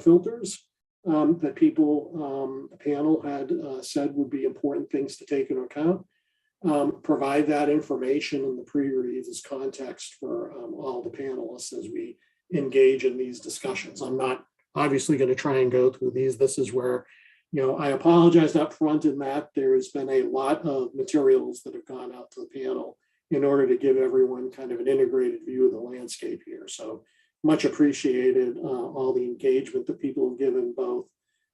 filters that people, the panel had said would be important things to take into account. Provide that information in the pre-reads as context for all the panelists as we engage in these discussions. I'm not obviously going to try and go through these. This is where, I apologize up front in that there has been a lot of materials that have gone out to the panel in order to give everyone kind of an integrated view of the landscape here. So much appreciated all the engagement that people have given both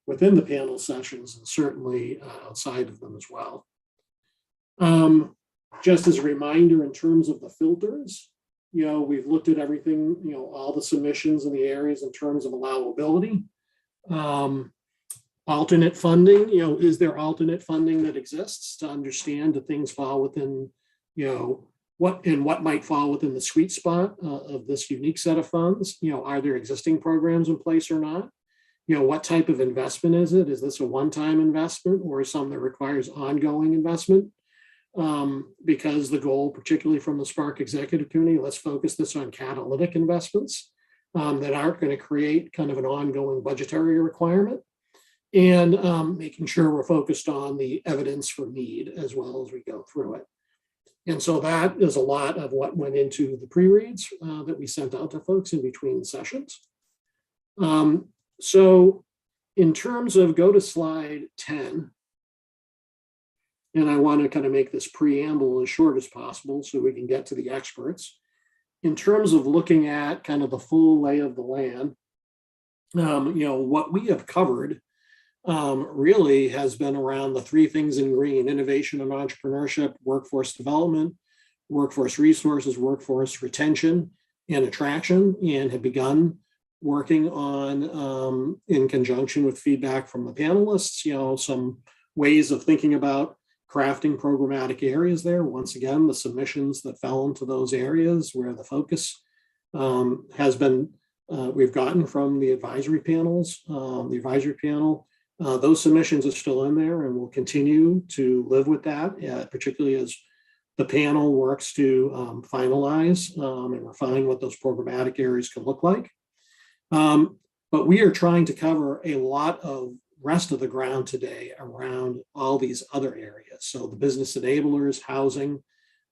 within the panel sessions and certainly outside of them as well. Just as a reminder, in terms of the filters, we've looked at everything, all the submissions in the areas in terms of allowability. Alternate funding, is there alternate funding that exists to understand that things fall within, what might fall within the sweet spot of this unique set of funds? Are there existing programs in place or not? What type of investment is it? Is this a one-time investment or something that requires ongoing investment? Because the goal, particularly from the Spark Executive Committee, let's focus this on catalytic investments that aren't going to create kind of an ongoing budgetary requirement, and making sure we're focused on the evidence for need as well as we go through it. And so that is a lot of what went into the pre-reads that we sent out to folks in between sessions. So in terms of, go to slide 10. And I want to kind of make this preamble as short as possible so we can get to the experts. In terms of looking at kind of the full lay of the land, what we have covered really has been around the three things in green: innovation and entrepreneurship, workforce development, workforce resources, workforce retention and attraction, and have begun working on, in conjunction with feedback from the panelists, some ways of thinking about crafting programmatic areas there. Once again, the submissions that fell into those areas where the focus has been, we've gotten from the advisory panels, the advisory panel, those submissions are still in there and we'll continue to live with that, particularly as the panel works to finalize and refine what those programmatic areas can look like. But we are trying to cover a lot of rest of the ground today around all these other areas. So the business enablers, housing,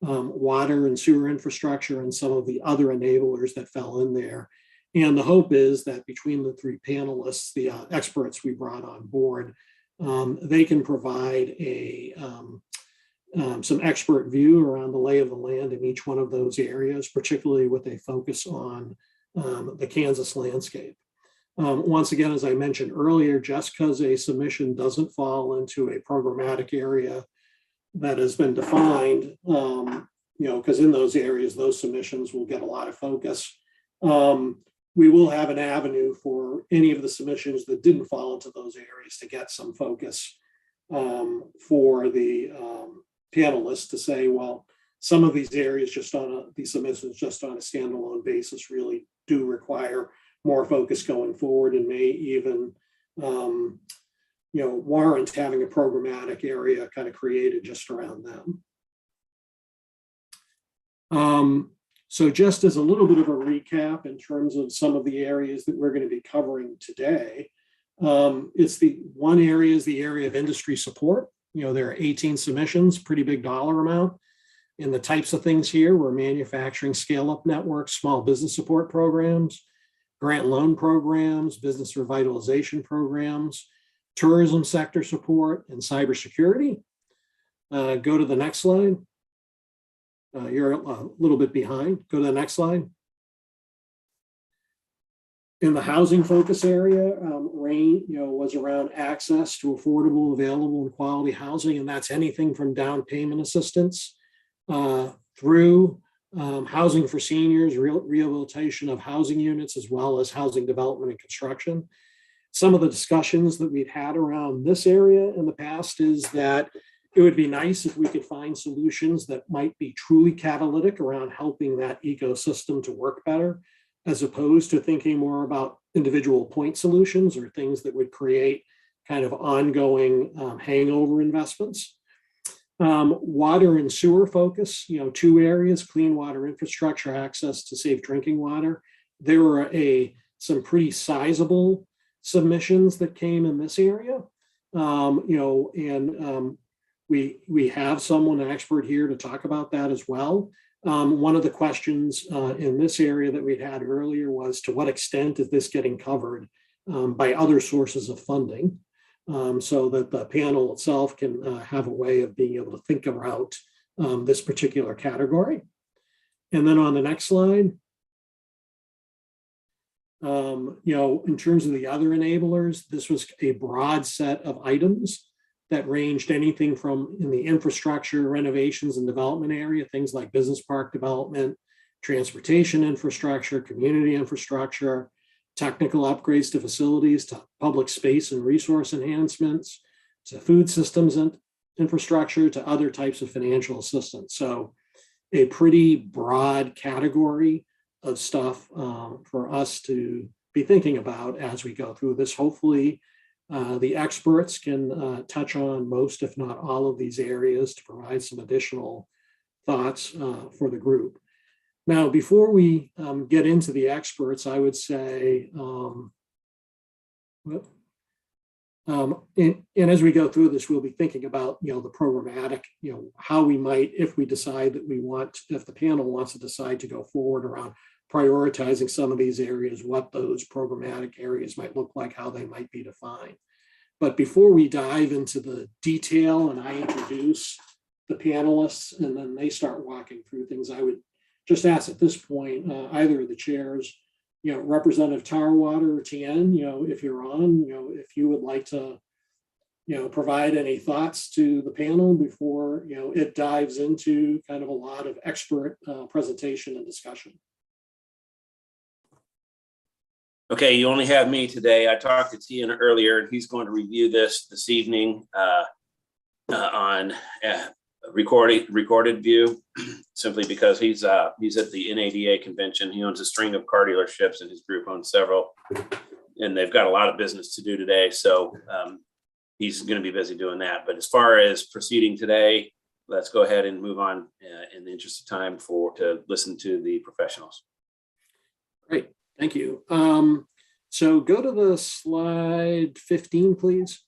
water and sewer infrastructure, and some of the other enablers that fell in there. And the hope is that between the three panelists, the experts we brought on board, they can provide some expert view around the lay of the land in each one of those areas, particularly with a focus on the Kansas landscape. Once again, as I mentioned earlier, just because a submission doesn't fall into a programmatic area that has been defined, because in those areas, those submissions will get a lot of focus. We will have an avenue for any of the submissions that didn't fall into those areas to get some focus for the panelists to say, well, some of these areas these submissions just on a standalone basis really do require more focus going forward and may even warrant having a programmatic area kind of created just around them. So just as a little bit of a recap in terms of some of the areas that we're going to be covering today, it's the one area is the area of industry support. There are 18 submissions, pretty big dollar amount. And the types of things here were manufacturing scale-up networks, small business support programs, grant loan programs, business revitalization programs, tourism sector support, and cybersecurity. Go to the next slide. You're a little bit behind. Go to the next slide. In the housing focus area, RAIN was around access to affordable, available, and quality housing, and that's anything from down payment assistance through housing for seniors, rehabilitation of housing units, as well as housing development and construction. Some of the discussions that we've had around this area in the past is that it would be nice if we could find solutions that might be truly catalytic around helping that ecosystem to work better, as opposed to thinking more about individual point solutions or things that would create kind of ongoing hangover investments. Water and sewer focus, two areas: clean water infrastructure, access to safe drinking water. There were some pretty sizable submissions that came in this area. We have someone, an expert here to talk about that as well. One of the questions in this area that we had earlier was, to what extent is this getting covered by other sources of funding, so that the panel itself can have a way of being able to think about this particular category. And then on the next slide, in terms of the other enablers, this was a broad set of items that ranged anything from, in the infrastructure, renovations and development area, things like business park development, transportation infrastructure, community infrastructure, technical upgrades to facilities, to public space and resource enhancements, to food systems and infrastructure, to other types of financial assistance. So a pretty broad category of stuff for us to be thinking about as we go through this. Hopefully, the experts can touch on most, if not all, of these areas to provide some additional thoughts for the group. Now, before we get into the experts, I would say, and as we go through this, we'll be thinking about, the programmatic, how we might, if we decide that if the panel wants to decide to go forward around prioritizing some of these areas, what those programmatic areas might look like, how they might be defined. But before we dive into the detail and I introduce the panelists and then they start walking through things, I would just ask at this point, either of the chairs, Representative Tarwater or Tien, if you're on, if you would like to, provide any thoughts to the panel before, it dives into kind of a lot of expert presentation and discussion. Okay, you only have me today. I talked to Tien earlier, and he's going to review this evening on recorded view, simply because he's at the NADA convention. He owns a string of car dealerships, and his group owns several, and they've got a lot of business to do today. So he's going to be busy doing that. But as far as proceeding today, let's go ahead and move on in the interest of time to listen to the professionals. Great. Thank you. So go to the slide 15, please.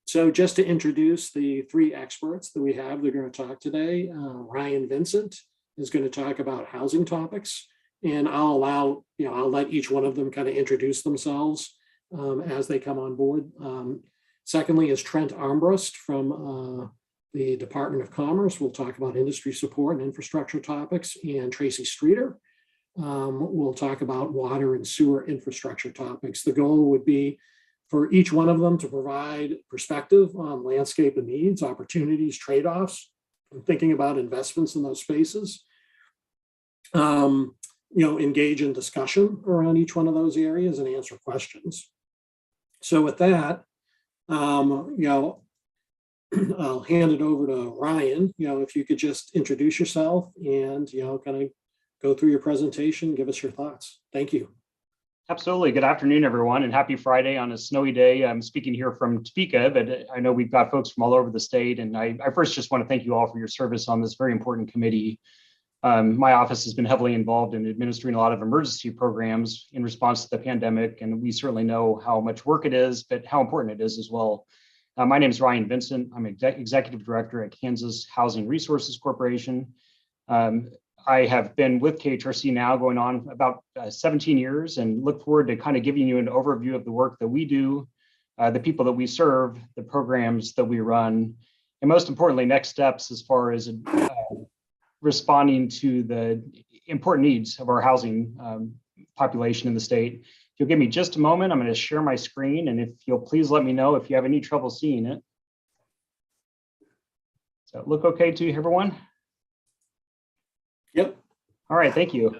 So just to introduce the three experts that we have, they're going to talk today. Ryan Vincent is going to talk about housing topics, and I'll let each one of them kind of introduce themselves as they come on board. Secondly is Trent Armbrust from the Department of Commerce. We'll talk about industry support and infrastructure topics. And Tracy Streeter will talk about water and sewer infrastructure topics. The goal would be for each one of them to provide perspective on landscape and needs, opportunities, trade-offs, and thinking about investments in those spaces. Engage in discussion around each one of those areas and answer questions. So with that, I'll hand it over to Ryan. If you could just introduce yourself and, kind of go through your presentation, give us your thoughts. Thank you. Absolutely. Good afternoon, everyone, and happy Friday on a snowy day. I'm speaking here from Topeka, but I know we've got folks from all over the state. And I first just want to thank you all for your service on this very important committee. My office has been heavily involved in administering a lot of emergency programs in response to the pandemic, and we certainly know how much work it is, but how important it is as well. My name is Ryan Vincent. I'm Executive Director at Kansas Housing Resources Corporation. I have been with KHRC now going on about 17 years and look forward to kind of giving you an overview of the work that we do, the people that we serve, the programs that we run, and most importantly, next steps as far as responding to the important needs of our housing population in the state. If you'll give me just a moment, I'm going to share my screen, and if you'll please let me know if you have any trouble seeing it. Does that look okay to you, everyone? Yep. All right, thank you.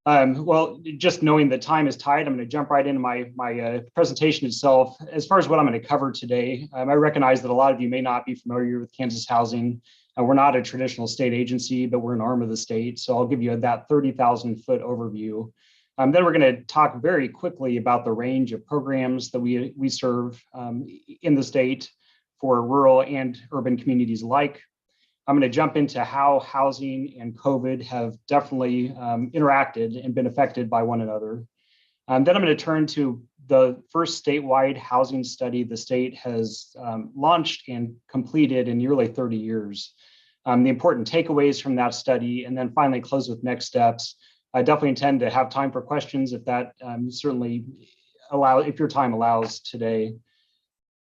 Well, just knowing that time is tight, I'm going to jump right into my presentation itself. As far as what I'm going to cover today, I recognize that a lot of you may not be familiar with Kansas Housing. We're not a traditional state agency, but we're an arm of the state. So I'll give you that 30,000-foot overview. Then we're going to talk very quickly about the range of programs that we serve in the state for rural and urban communities alike. I'm going to jump into how housing and COVID have definitely interacted and been affected by one another. Then I'm going to turn to the first statewide housing study the state has launched and completed in nearly 30 years. The important takeaways from that study, and then finally close with next steps. I definitely intend to have time for questions if that certainly if your time allows today.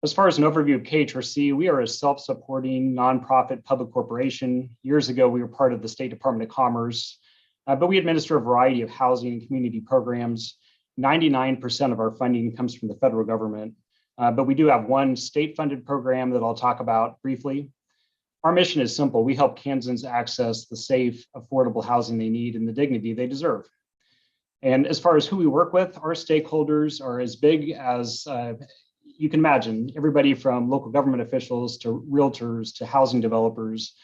As far as an overview of KHRC, we are a self-supporting nonprofit public corporation. Years ago, we were part of the State Department of Commerce, but we administer a variety of housing and community programs. 99% of our funding comes from the federal government, but we do have one state-funded program that I'll talk about briefly. Our mission is simple. We help Kansans access the safe, affordable housing they need and the dignity they deserve. And as far as who we work with, our stakeholders are as big as you can imagine, everybody from local government officials to realtors to housing developers.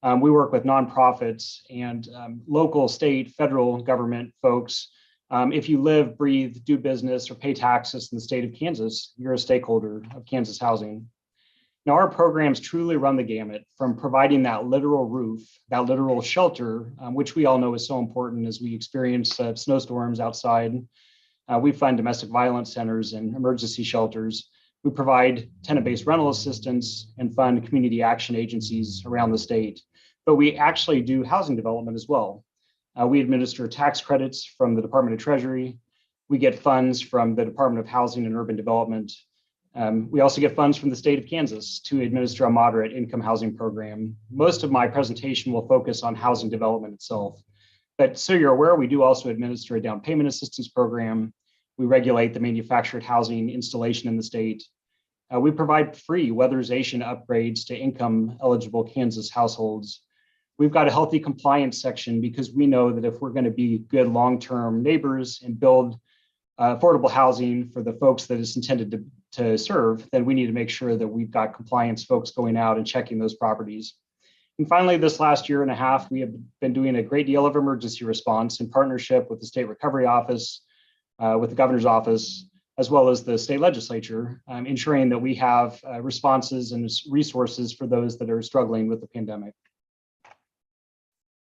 We work with nonprofits and local, state, federal government folks. If you live, breathe, do business, or pay taxes in the state of Kansas, you're a stakeholder of Kansas housing. Now, our programs truly run the gamut from providing that literal roof, that literal shelter, which we all know is so important as we experience snowstorms outside. We fund domestic violence centers and emergency shelters. We provide tenant-based rental assistance and fund community action agencies around the state. But we actually do housing development as well. We administer tax credits from the Department of Treasury. We get funds from the Department of Housing and Urban Development. We also get funds from the state of Kansas to administer a moderate income housing program. Most of my presentation will focus on housing development itself. But so you're aware, we do also administer a down payment assistance program. We regulate the manufactured housing installation in the state. We provide free weatherization upgrades to income eligible Kansas households. We've got a healthy compliance section because we know that if we're going to be good long-term neighbors and build affordable housing for the folks that it's intended to serve, then we need to make sure that we've got compliance folks going out and checking those properties. And finally, this last year and a half, we have been doing a great deal of emergency response in partnership with the State Recovery Office, with the Governor's Office, as well as the state legislature, ensuring that we have responses and resources for those that are struggling with the pandemic.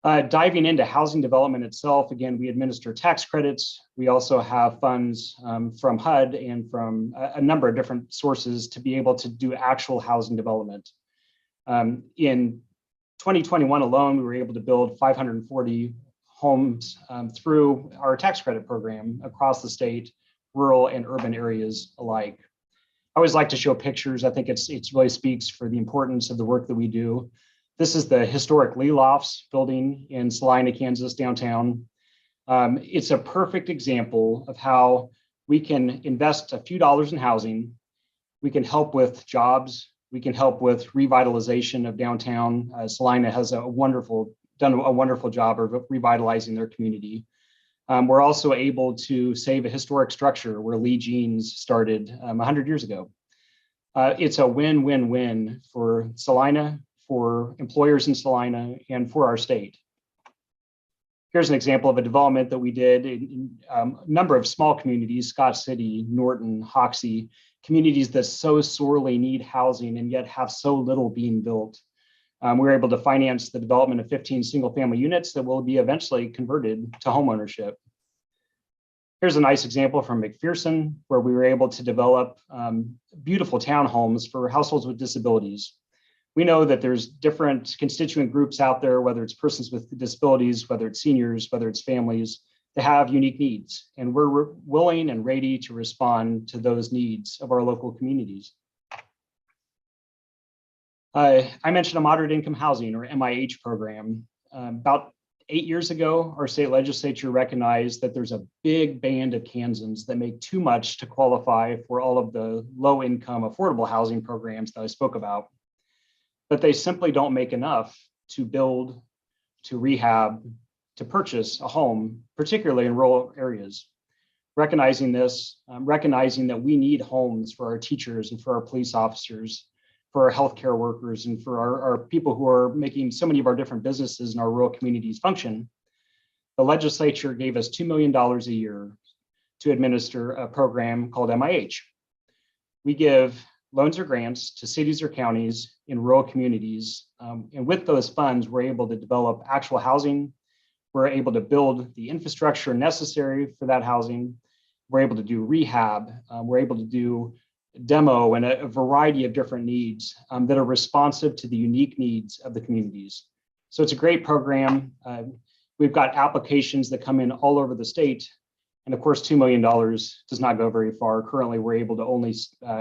Diving into housing development itself, again, we administer tax credits. We also have funds from HUD and from a number of different sources to be able to do actual housing development. In 2021 alone, we were able to build 540 homes through our tax credit program across the state, rural and urban areas alike. I always like to show pictures. I think it really speaks for the importance of the work that we do. This is the historic Lee Lofts building in Salina, Kansas, downtown. It's a perfect example of how we can invest a few dollars in housing. We can help with jobs. We can help with revitalization of downtown. Salina has done a wonderful job of revitalizing their community. We're also able to save a historic structure where Lee Jeans started 100 years ago. It's a win-win-win for Salina, for employers in Salina, and for our state. Here's an example of a development that we did in a number of small communities, Scott City, Norton, Hoxie, communities that so sorely need housing and yet have so little being built. We were able to finance the development of 15 single-family units that will be eventually converted to homeownership. Here's a nice example from McPherson, where we were able to develop beautiful townhomes for households with disabilities. We know that there's different constituent groups out there, whether it's persons with disabilities, whether it's seniors, whether it's families, that have unique needs. And we're willing and ready to respond to those needs of our local communities. I mentioned a moderate income housing, or MIH program. About 8 years ago, our state legislature recognized that there's a big band of Kansans that make too much to qualify for all of the low income affordable housing programs that I spoke about. But they simply don't make enough to build, to rehab, to purchase a home, particularly in rural areas. Recognizing this, recognizing that we need homes for our teachers and for our police officers, for our healthcare workers, and for our people who are making so many of our different businesses in our rural communities function, the legislature gave us $2 million a year to administer a program called MIH. We give loans or grants to cities or counties in rural communities. And with those funds, we're able to develop actual housing. We're able to build the infrastructure necessary for that housing. We're able to do rehab. We're able to do demo and a variety of different needs that are responsive to the unique needs of the communities. So it's a great program. We've got applications that come in all over the state. And of course, $2 million does not go very far. Currently, we're able to only,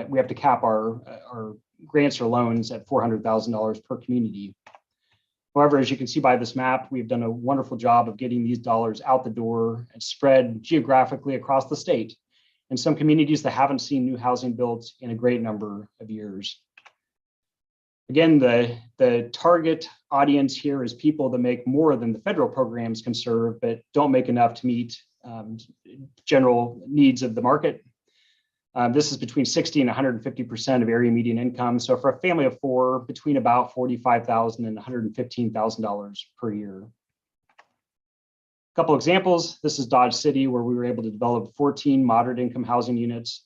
we have to cap our grants or loans at $400,000 per community. However, as you can see by this map, we've done a wonderful job of getting these dollars out the door and spread geographically across the state in some communities that haven't seen new housing built in a great number of years. Again, the target audience here is people that make more than the federal programs can serve, but don't make enough to meet general needs of the market. This is between 60 and 150% of area median income. So for a family of four, between about $45,000 and $115,000 per year. A couple examples. This is Dodge City, where we were able to develop 14 moderate income housing units.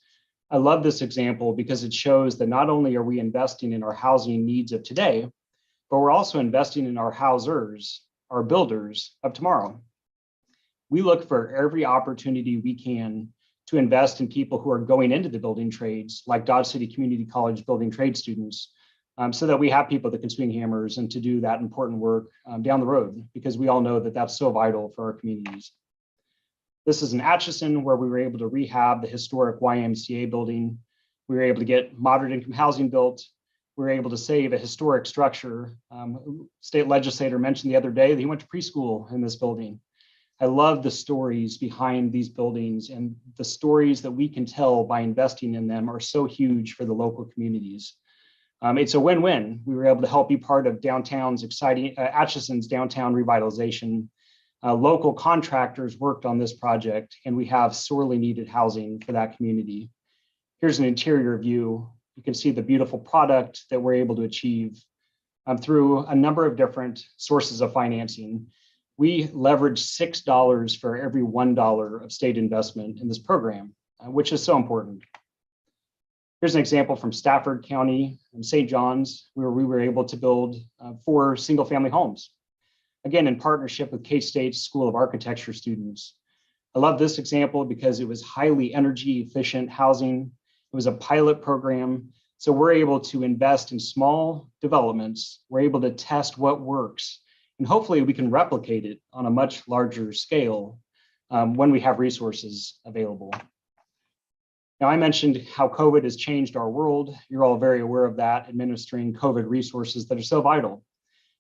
I love this example because it shows that not only are we investing in our housing needs of today, but we're also investing in our housers, our builders of tomorrow. We look for every opportunity we can to invest in people who are going into the building trades, like Dodge City Community College building trade students, so that we have people that can swing hammers and to do that important work down the road, because we all know that that's so vital for our communities. This is in Atchison, where we were able to rehab the historic YMCA building. We were able to get moderate income housing built. We were able to save a historic structure. State legislator mentioned the other day that he went to preschool in this building. I love the stories behind these buildings, and the stories that we can tell by investing in them are so huge for the local communities. It's a win-win. We were able to help be part of downtown's exciting, Atchison's downtown revitalization. Local contractors worked on this project, and we have sorely needed housing for that community. Here's an interior view. You can see the beautiful product that we're able to achieve through a number of different sources of financing. We leverage $6 for every $1 of state investment in this program, which is so important. Here's an example from Stafford County and St. John's, where we were able to build 4 single-family homes, again, in partnership with K-State's School of Architecture students. I love this example because it was highly energy efficient housing. It was a pilot program. So we're able to invest in small developments. We're able to test what works. And hopefully we can replicate it on a much larger scale when we have resources available. Now, I mentioned how COVID has changed our world. You're all very aware of that, administering COVID resources that are so vital.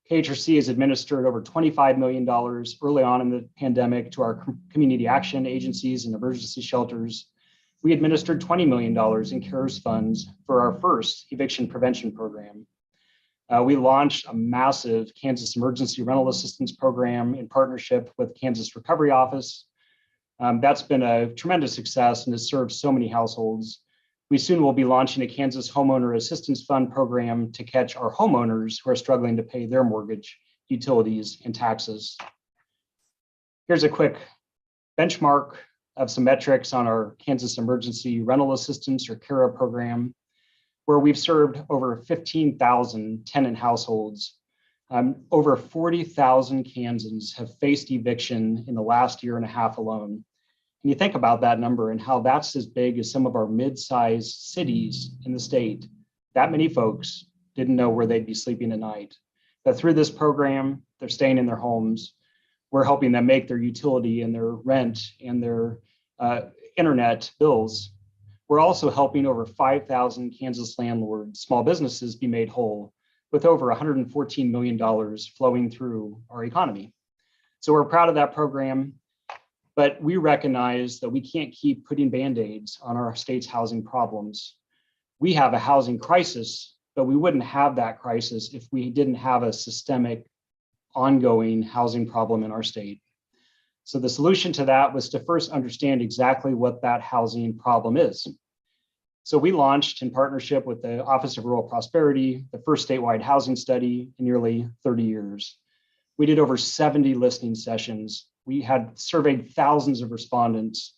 KHRC has administered over $25 million early on in the pandemic to our community action agencies and emergency shelters. We administered $20 million in CARES funds for our first eviction prevention program. We launched a massive Kansas Emergency Rental Assistance Program in partnership with Kansas Recovery Office. That's been a tremendous success and has served so many households. We soon will be launching a Kansas Homeowner Assistance Fund program to catch our homeowners who are struggling to pay their mortgage, utilities, and taxes. Here's a quick benchmark of some metrics on our Kansas Emergency Rental Assistance, or CARA program, where we've served over 15,000 tenant households. Over 40,000 Kansans have faced eviction in the last year and a half alone. And you think about that number and how that's as big as some of our mid-sized cities in the state. That many folks didn't know where they'd be sleeping at night. But through this program, they're staying in their homes. We're helping them make their utility and their rent and their internet bills. We're also helping over 5,000 Kansas landlords, small businesses, be made whole, with over $114 million flowing through our economy. So we're proud of that program, but we recognize that we can't keep putting Band-Aids on our state's housing problems. We have a housing crisis, but we wouldn't have that crisis if we didn't have a systemic, ongoing housing problem in our state. So the solution to that was to first understand exactly what that housing problem is. So we launched, in partnership with the Office of Rural Prosperity, the first statewide housing study in nearly 30 years. We did over 70 listening sessions. We had surveyed thousands of respondents.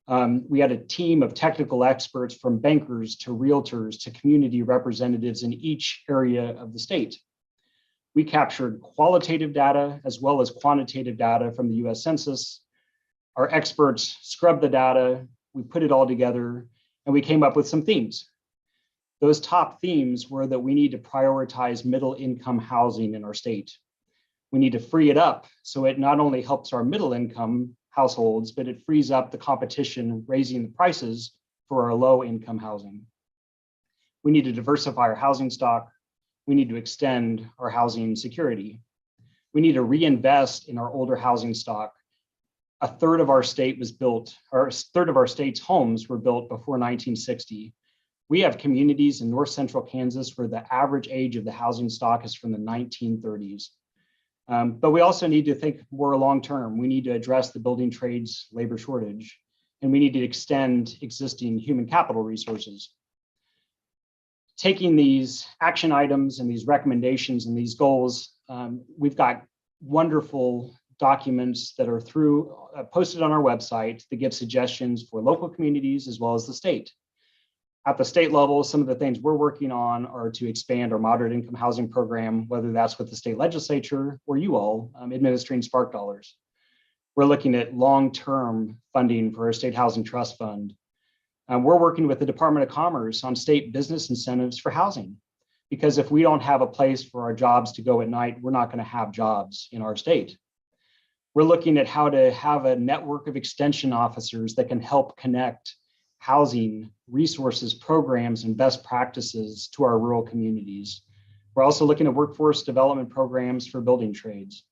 We had a team of technical experts from bankers to realtors to community representatives in each area of the state. We captured qualitative data as well as quantitative data from the US Census. Our experts scrubbed the data, we put it all together, and we came up with some themes. Those top themes were that we need to prioritize middle income housing in our state. We need to free it up so it not only helps our middle income households, but it frees up the competition, raising the prices for our low income housing. We need to diversify our housing stock. We need to extend our housing security. We need to reinvest in our older housing stock. A third of our state was built, or a third of our state's homes were built before 1960. We have communities in north central Kansas where the average age of the housing stock is from the 1930s. But we also need to think more long-term. We need to address the building trades labor shortage, and we need to extend existing human capital resources. Taking these action items and these recommendations and these goals, we've got wonderful documents that are posted on our website that give suggestions for local communities as well as the state. At the state level, some of the things we're working on are to expand our moderate income housing program, whether that's with the state legislature or you all administering Spark dollars. We're looking at long-term funding for our state housing trust fund. We're working with the Department of Commerce on state business incentives for housing, because if we don't have a place for our jobs to go at night, we're not going to have jobs in our state. We're looking at how to have a network of extension officers that can help connect housing resources, programs, and best practices to our rural communities. We're also looking at workforce development programs for building trades.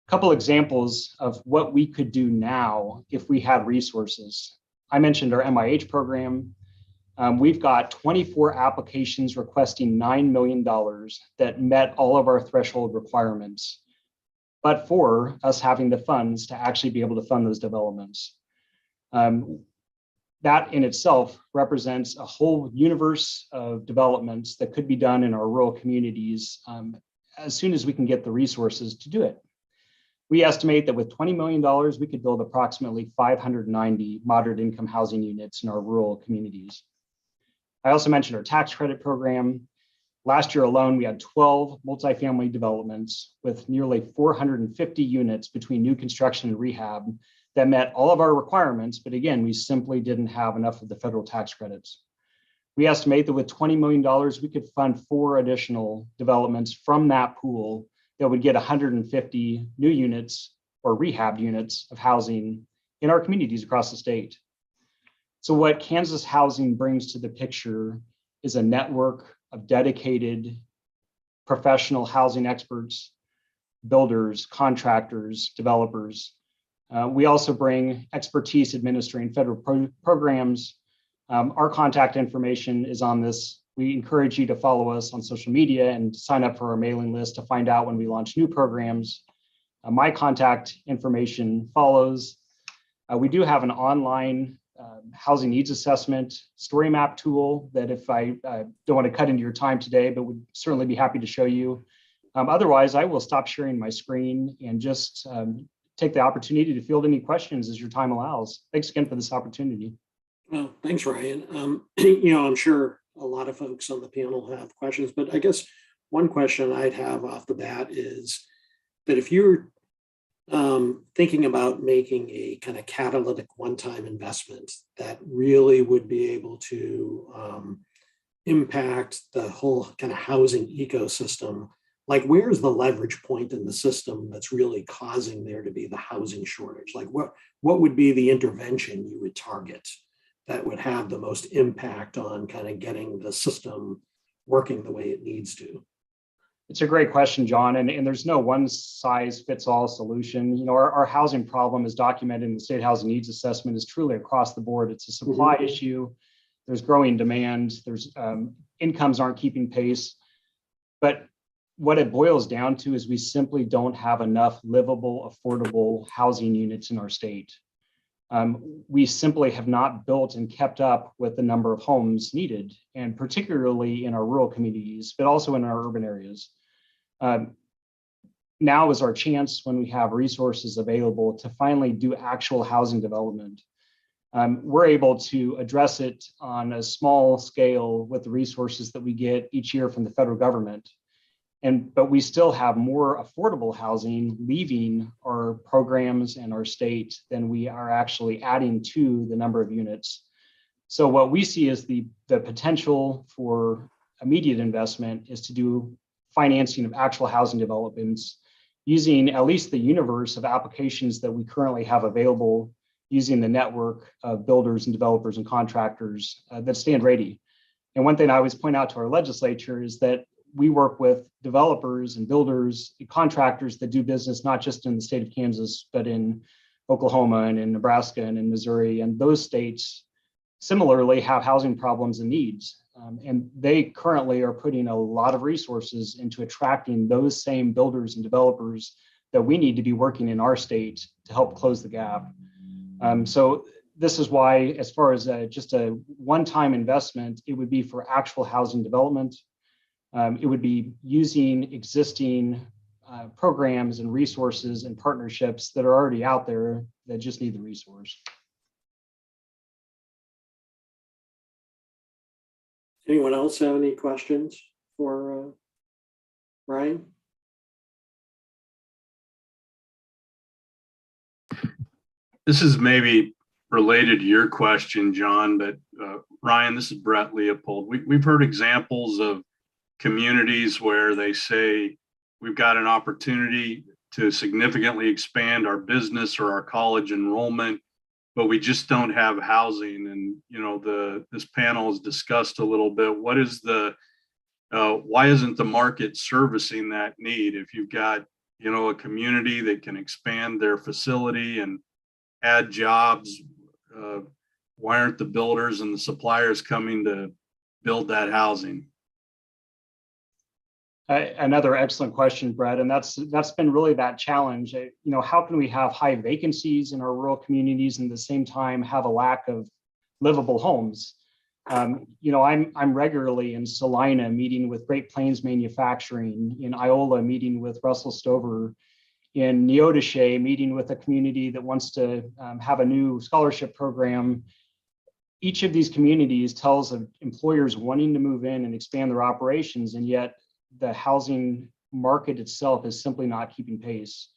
A couple examples of what we could do now if we had resources. I mentioned our MIH program. We've got 24 applications requesting $9 million that met all of our threshold requirements, but for us having the funds to actually be able to fund those developments. That in itself represents a whole universe of developments that could be done in our rural communities as soon as we can get the resources to do it. We estimate that with $20 million, we could build approximately 590 moderate income housing units in our rural communities. I also mentioned our tax credit program. Last year alone, we had 12 multifamily developments with nearly 450 units between new construction and rehab that met all of our requirements, but again, we simply didn't have enough of the federal tax credits. We estimate that with $20 million, we could fund 4 additional developments from that pool that would get 150 new units or rehab units of housing in our communities across the state. So what Kansas Housing brings to the picture is a network of dedicated professional housing experts, builders, contractors, developers. We also bring expertise administering federal programs. Our contact information is on this. We encourage you to follow us on social media and sign up for our mailing list to find out when we launch new programs. My contact information follows. We do have an online housing needs assessment story map tool that if I don't want to cut into your time today, but would certainly be happy to show you. Otherwise, I will stop sharing my screen and just take the opportunity to field any questions as your time allows. Thanks again for this opportunity. Well, thanks, Ryan. I'm sure a lot of folks on the panel have questions, but I guess one question I'd have off the bat is that if you're thinking about making a kind of catalytic one-time investment that really would be able to impact the whole kind of housing ecosystem, like where's the leverage point in the system that's really causing there to be the housing shortage? Like what would be the intervention you would target that would have the most impact on kind of getting the system working the way it needs to? It's a great question, John, and there's no one size fits all solution. Our housing problem is documented in the state housing needs assessment is truly across the board. It's a supply issue. There's growing demand. There's incomes aren't keeping pace. But what it boils down to is we simply don't have enough livable, affordable housing units in our state. We simply have not built and kept up with the number of homes needed, and particularly in our rural communities, but also in our urban areas. now is our chance, when we have resources available, to finally do actual housing development. We're able to address it on a small scale with the resources that we get each year from the federal government. But we still have more affordable housing leaving our programs and our state than we are actually adding to the number of units. So what we see as the potential for immediate investment is to do financing of actual housing developments using at least the universe of applications that we currently have available, using the network of builders and developers and contractors that stand ready. And one thing I always point out to our legislature is that we work with developers and builders, contractors that do business not just in the state of Kansas, but in Oklahoma and in Nebraska and in Missouri. And those states similarly have housing problems and needs. And they currently are putting a lot of resources into attracting those same builders and developers that we need to be working in our state to help close the gap. So this is why, as far as just a one-time investment, it would be for actual housing development. It would be using existing programs and resources and partnerships that are already out there that just need the resource. Anyone else have any questions for Ryan? This is maybe related to your question, John, but Ryan, this is Brett Leopold. We've heard examples of communities where they say we've got an opportunity to significantly expand our business or our college enrollment, but we just don't have housing. And this panel has discussed a little bit, what is why isn't the market servicing that need? If you've got a community that can expand their facility and add jobs, why aren't the builders and the suppliers coming to build that housing? Another excellent question, Brett, and that's been really that challenge. How can we have high vacancies in our rural communities and at the same time have a lack of livable homes? I'm regularly in Salina meeting with Great Plains Manufacturing, in Iola meeting with Russell Stover, in Neodesha meeting with a community that wants to have a new scholarship program. Each of these communities tells of employers wanting to move in and expand their operations, and yet the housing market itself is simply not keeping pace.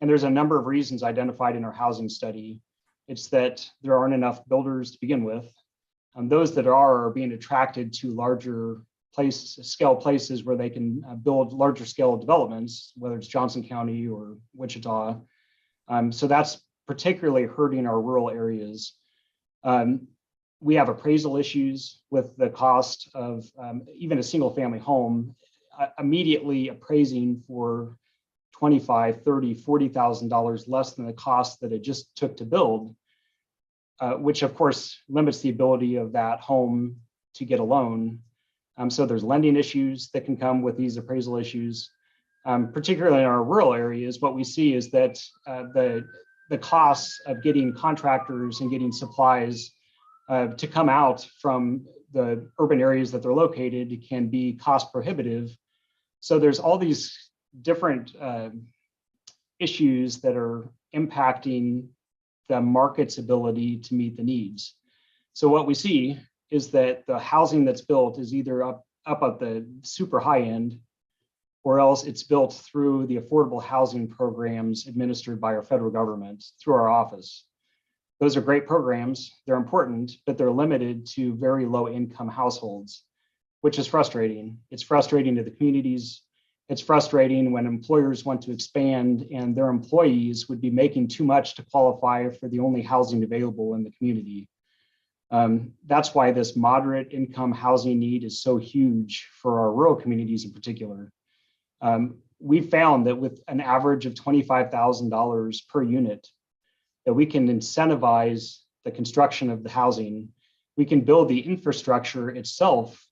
And there's a number of reasons identified in our housing study. It's that there aren't enough builders to begin with. Those that are being attracted to larger scale places where they can build larger scale developments, whether it's Johnson County or Wichita. So that's particularly hurting our rural areas. We have appraisal issues with the cost of even a single family home, immediately appraising for $25,000, $30,000, $40,000 less than the cost that it just took to build, which of course limits the ability of that home to get a loan. So there's lending issues that can come with these appraisal issues. Particularly in our rural areas, what we see is that the costs of getting contractors and getting supplies to come out from the urban areas that they're located can be cost prohibitive. So there's all these different issues that are impacting the market's ability to meet the needs. So what we see is that the housing that's built is either up at the super high end, or else it's built through the affordable housing programs administered by our federal government through our office. Those are great programs, they're important, but they're limited to very low income households, which is frustrating. It's frustrating to the communities. It's frustrating when employers want to expand and their employees would be making too much to qualify for the only housing available in the community. That's why this moderate income housing need is so huge for our rural communities in particular. We found that with an average of $25,000 per unit, that we can incentivize the construction of the housing. We can build the infrastructure itself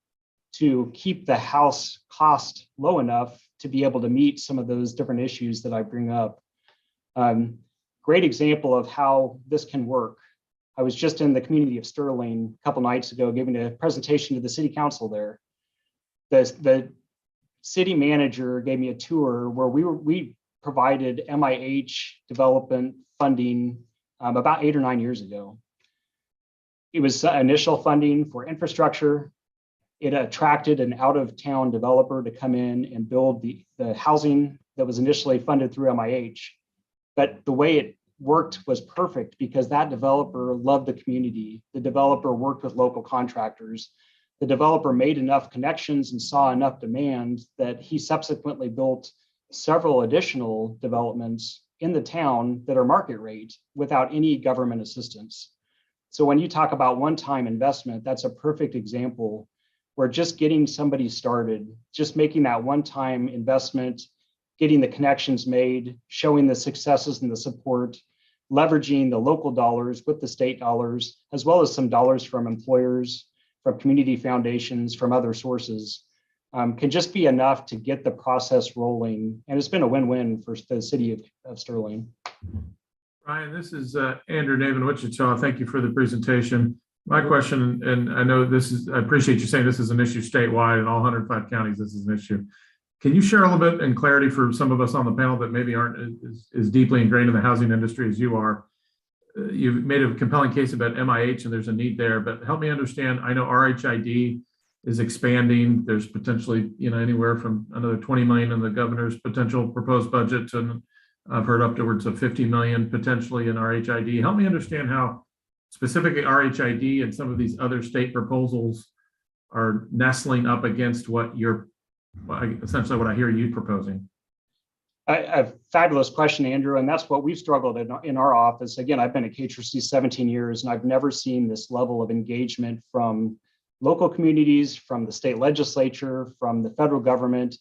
to keep the house cost low enough to be able to meet some of those different issues that I bring up. Great example of how this can work. I was just in the community of Sterling a couple nights ago, giving a presentation to the city council there. The city manager gave me a tour where we provided MIH development funding about 8 or 9 years ago. It was initial funding for infrastructure. It attracted an out-of-town developer to come in and build the housing that was initially funded through MIH. But the way it worked was perfect because that developer loved the community. The developer worked with local contractors. The developer made enough connections and saw enough demand that he subsequently built several additional developments in the town that are market rate without any government assistance. So when you talk about one-time investment, that's a perfect example where just getting somebody started, just making that one-time investment, getting the connections made, showing the successes and the support, leveraging the local dollars with the state dollars, as well as some dollars from employers, from community foundations, from other sources, can just be enough to get the process rolling. And it's been a win-win for the city of Sterling. Ryan, this is Andrew David, Wichita. Thank you for the presentation. My question, and I know I appreciate you saying this is an issue statewide in all 105 counties, this is an issue. Can you share a little bit in clarity for some of us on the panel that maybe aren't as deeply ingrained in the housing industry as you are? You've made a compelling case about MIH and there's a need there, but help me understand. I know RHID is expanding. There's potentially, anywhere from another 20 million in the governor's potential proposed budget to I've heard upwards of 50 million potentially in RHID. Help me understand how specifically RHID and some of these other state proposals are nestling up against what essentially what I hear you proposing. A fabulous question, Andrew, and that's what we've struggled in our office. Again, I've been at KHRC 17 years, and I've never seen this level of engagement from local communities, from the state legislature, from the federal government.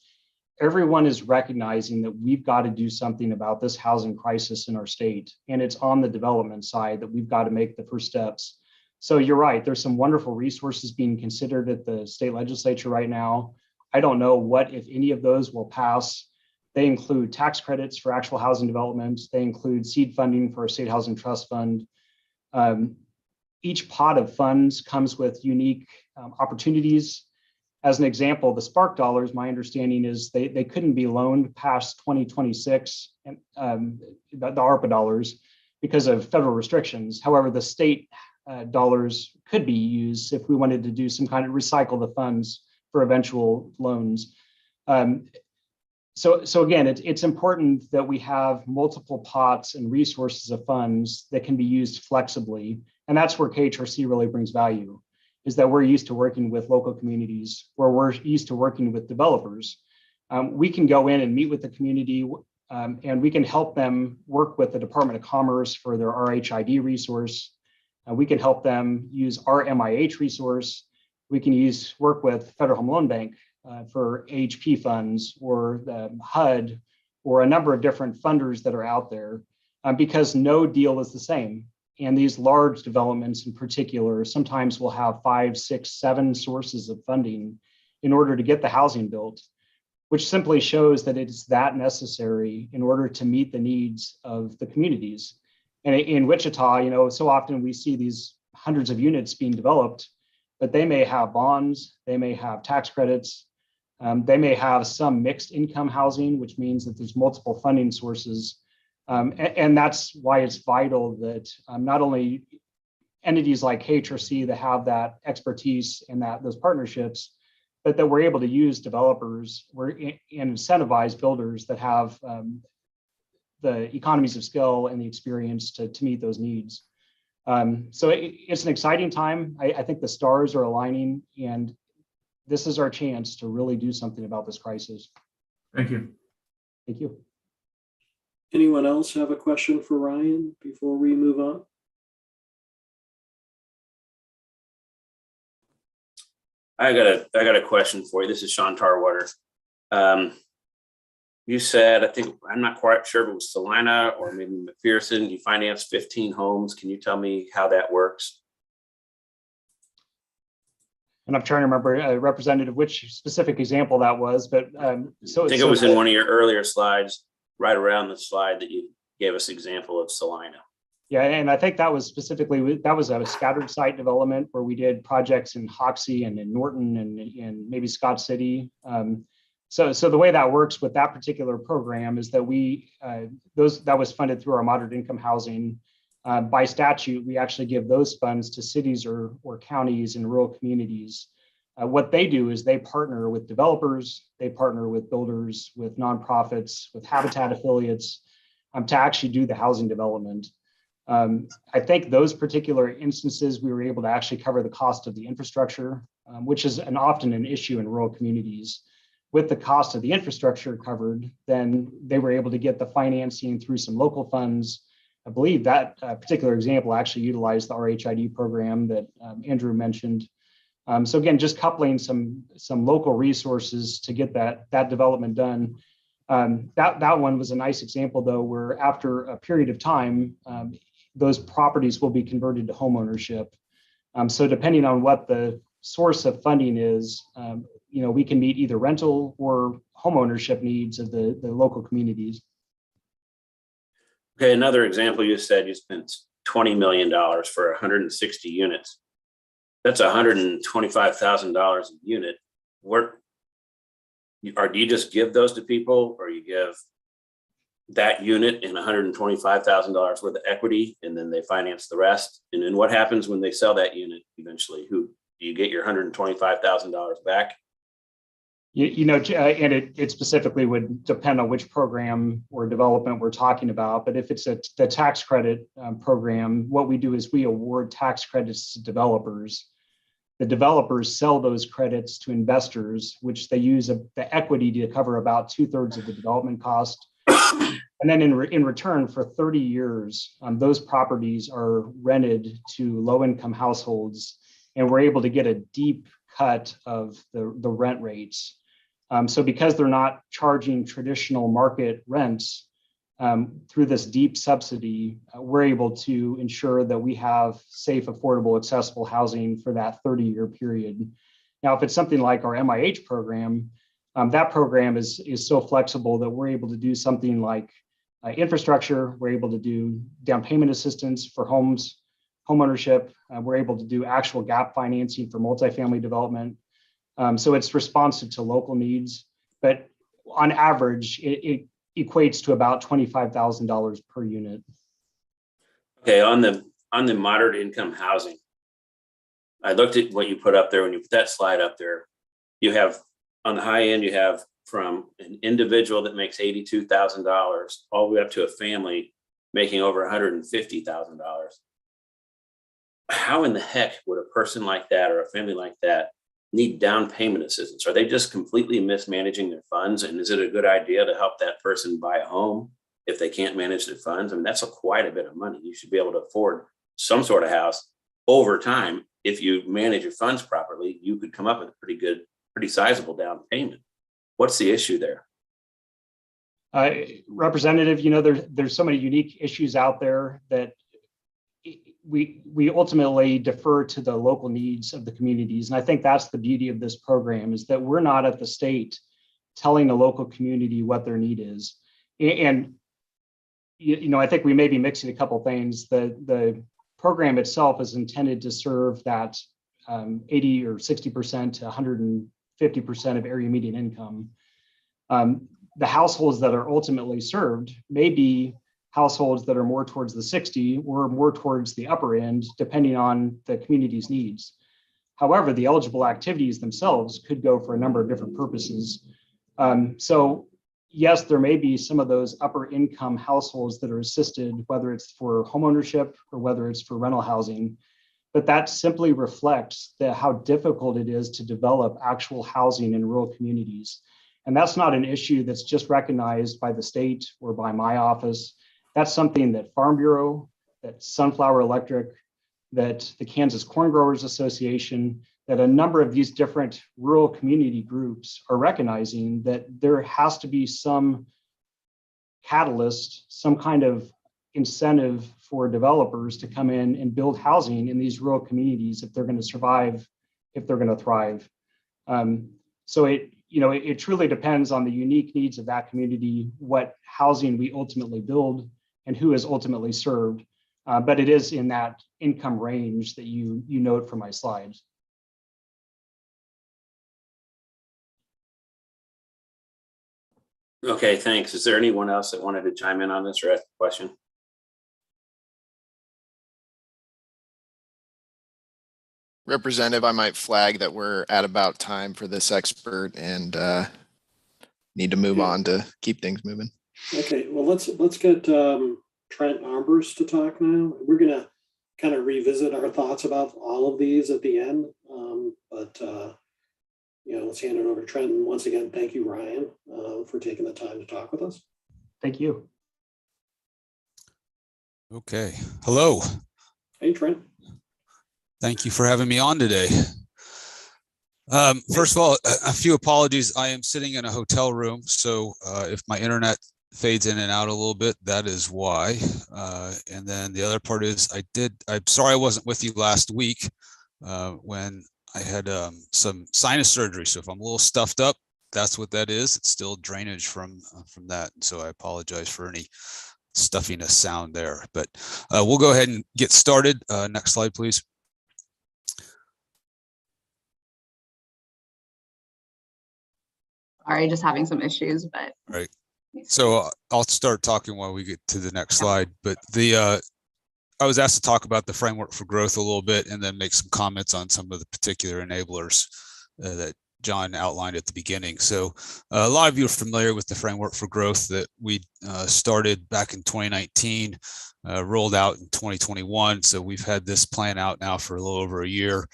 Everyone is recognizing that we've got to do something about this housing crisis in our state, and it's on the development side that we've got to make the first steps. So you're right, there's some wonderful resources being considered at the state legislature right now. I don't know what, if any of those will pass. They include tax credits for actual housing development. They include seed funding for a state housing trust fund. Each pot of funds comes with unique opportunities. As an example, the Spark dollars, my understanding is they couldn't be loaned past 2026, and the ARPA dollars, because of federal restrictions. However, the state dollars could be used if we wanted to do some kind of recycle the funds for eventual loans. So again, it's important that we have multiple pots and resources of funds that can be used flexibly. And that's where KHRC really brings value, is that we're used to working with local communities, where we're used to working with developers. We can go in and meet with the community, and we can help them work with the Department of Commerce for their RHID resource. We can help them use our MIH resource. We can work with Federal Home Loan Bank for AHP funds, or the HUD, or a number of different funders that are out there, because no deal is the same. And these large developments in particular sometimes will have 5, 6, 7 sources of funding in order to get the housing built, which simply shows that it's that necessary in order to meet the needs of the communities. And in Wichita, so often we see these hundreds of units being developed, but they may have bonds, they may have tax credits, they may have some mixed income housing, which means that there's multiple funding sources. And that's why it's vital that not only entities like KHRC that have that expertise and those partnerships, but that we're able to use developers and incentivize builders that have the economies of scale and the experience to meet those needs. So it's an exciting time. I think the stars are aligning, and this is our chance to really do something about this crisis. Thank you. Thank you. Anyone else have a question for Ryan before we move on? I got a question for you. This is Sean Tarwater. You said, I think, I'm not quite sure if it was Salina or maybe McPherson, you financed 15 homes. Can you tell me how that works? And I'm trying to remember, Representative, which specific example that was, but so I think it was in one of your earlier slides, right around the slide that you gave us example of Salina. Yeah, and I think that was specifically, that was a scattered site development where we did projects in Hoxie and in Norton and in maybe Scott City. So the way that works with that particular program is that that was funded through our moderate income housing. By statute, we actually give those funds to cities or counties and rural communities. What they do is they partner with developers, they partner with builders, with nonprofits, with habitat affiliates to actually do the housing development. I think those particular instances, we were able to actually cover the cost of the infrastructure, which is often an issue in rural communities. With the cost of the infrastructure covered, then they were able to get the financing through some local funds. I believe that particular example actually utilized the RHID program that Andrew mentioned. So again, just coupling some local resources to get that development done. That one was a nice example, though, where after a period of time, those properties will be converted to home ownership. So depending on what the source of funding is, we can meet either rental or home ownership needs of the local communities. Okay, another example, you said you spent $20 million for 160 units. That's $125,000 a unit. Do you just give those to people, or you give that unit and $125,000 worth of equity, and then they finance the rest? And then what happens when they sell that unit eventually? Do you get your $125,000 back? And it specifically would depend on which program or development we're talking about. But if it's the tax credit program, what we do is we award tax credits to developers. The developers sell those credits to investors, which they use the equity to cover about 2/3 of the development cost. And then in return, for 30 years, those properties are rented to low-income households, and we're able to get a deep cut of the rent rates. So because they're not charging traditional market rents, through this deep subsidy, we're able to ensure that we have safe, affordable, accessible housing for that 30-year period. Now, if it's something like our MIH program, that program is so flexible that we're able to do something like infrastructure. We're able to do down payment assistance for homes, home ownership. We're able to do actual gap financing for multifamily development. So it's responsive to local needs, but on average, it equates to about $25,000 per unit. Okay, on the moderate income housing, I looked at what you put up there when you put that slide up there. You have on the high end, you have from an individual that makes $82,000 all the way up to a family making over $150,000. How in the heck would a person like that or a family like that need down payment assistance? Are they just completely mismanaging their funds? And is it a good idea to help that person buy a home if they can't manage their funds? I mean, that's quite a bit of money. You should be able to afford some sort of house over time. If you manage your funds properly, you could come up with a pretty sizable down payment. What's the issue there? Representative, there's so many unique issues out there that we ultimately defer to the local needs of the communities. And I think that's the beauty of this program, is that we're not at the state telling the local community what their need is. And I think we may be mixing a couple of things. The program itself is intended to serve that 80 or 60% to 150% of area median income. The households that are ultimately served may be households that are more towards the 60 or more towards the upper end, depending on the community's needs. However, the eligible activities themselves could go for a number of different purposes. So yes, there may be some of those upper income households that are assisted, whether it's for homeownership or whether it's for rental housing, but that simply reflects how difficult it is to develop actual housing in rural communities. And that's not an issue that's just recognized by the state or by my office. That's something that Farm Bureau, that Sunflower Electric, that the Kansas Corn Growers Association, that a number of these different rural community groups are recognizing that there has to be some catalyst, some kind of incentive for developers to come in and build housing in these rural communities if they're going to survive, if they're going to thrive. So it truly depends on the unique needs of that community, what housing we ultimately build, and who is ultimately served. But it is in that income range that you note from my slides. Okay, thanks. Is there anyone else that wanted to chime in on this or ask a question? Representative, I might flag that we're at about time for this expert and need to move Okay. on to keep things moving. Okay, well, let's get Trent Armbers to talk now. We're gonna kind of revisit our thoughts about all of these at the end. Let's hand it over to Trent. And once again, thank you, Ryan, for taking the time to talk with us. Thank you. Okay. Hello. Hey, Trent. Thank you for having me on today. First of all, a few apologies. I am sitting in a hotel room, so if my internet fades in and out a little bit, that is why. And then the other part is I'm sorry I wasn't with you last week when I had some sinus surgery. So if I'm a little stuffed up, that's what that is. It's still drainage from that. And so I apologize for any stuffiness sound there, but we'll go ahead and get started. Next slide, please. Sorry, just having some issues, but. Right. So I'll start talking while we get to the next slide, but I was asked to talk about the framework for growth a little bit and then make some comments on some of the particular enablers that John outlined at the beginning. So a lot of you are familiar with the framework for growth that we started back in 2019, rolled out in 2021. So we've had this plan out now for a little over a year.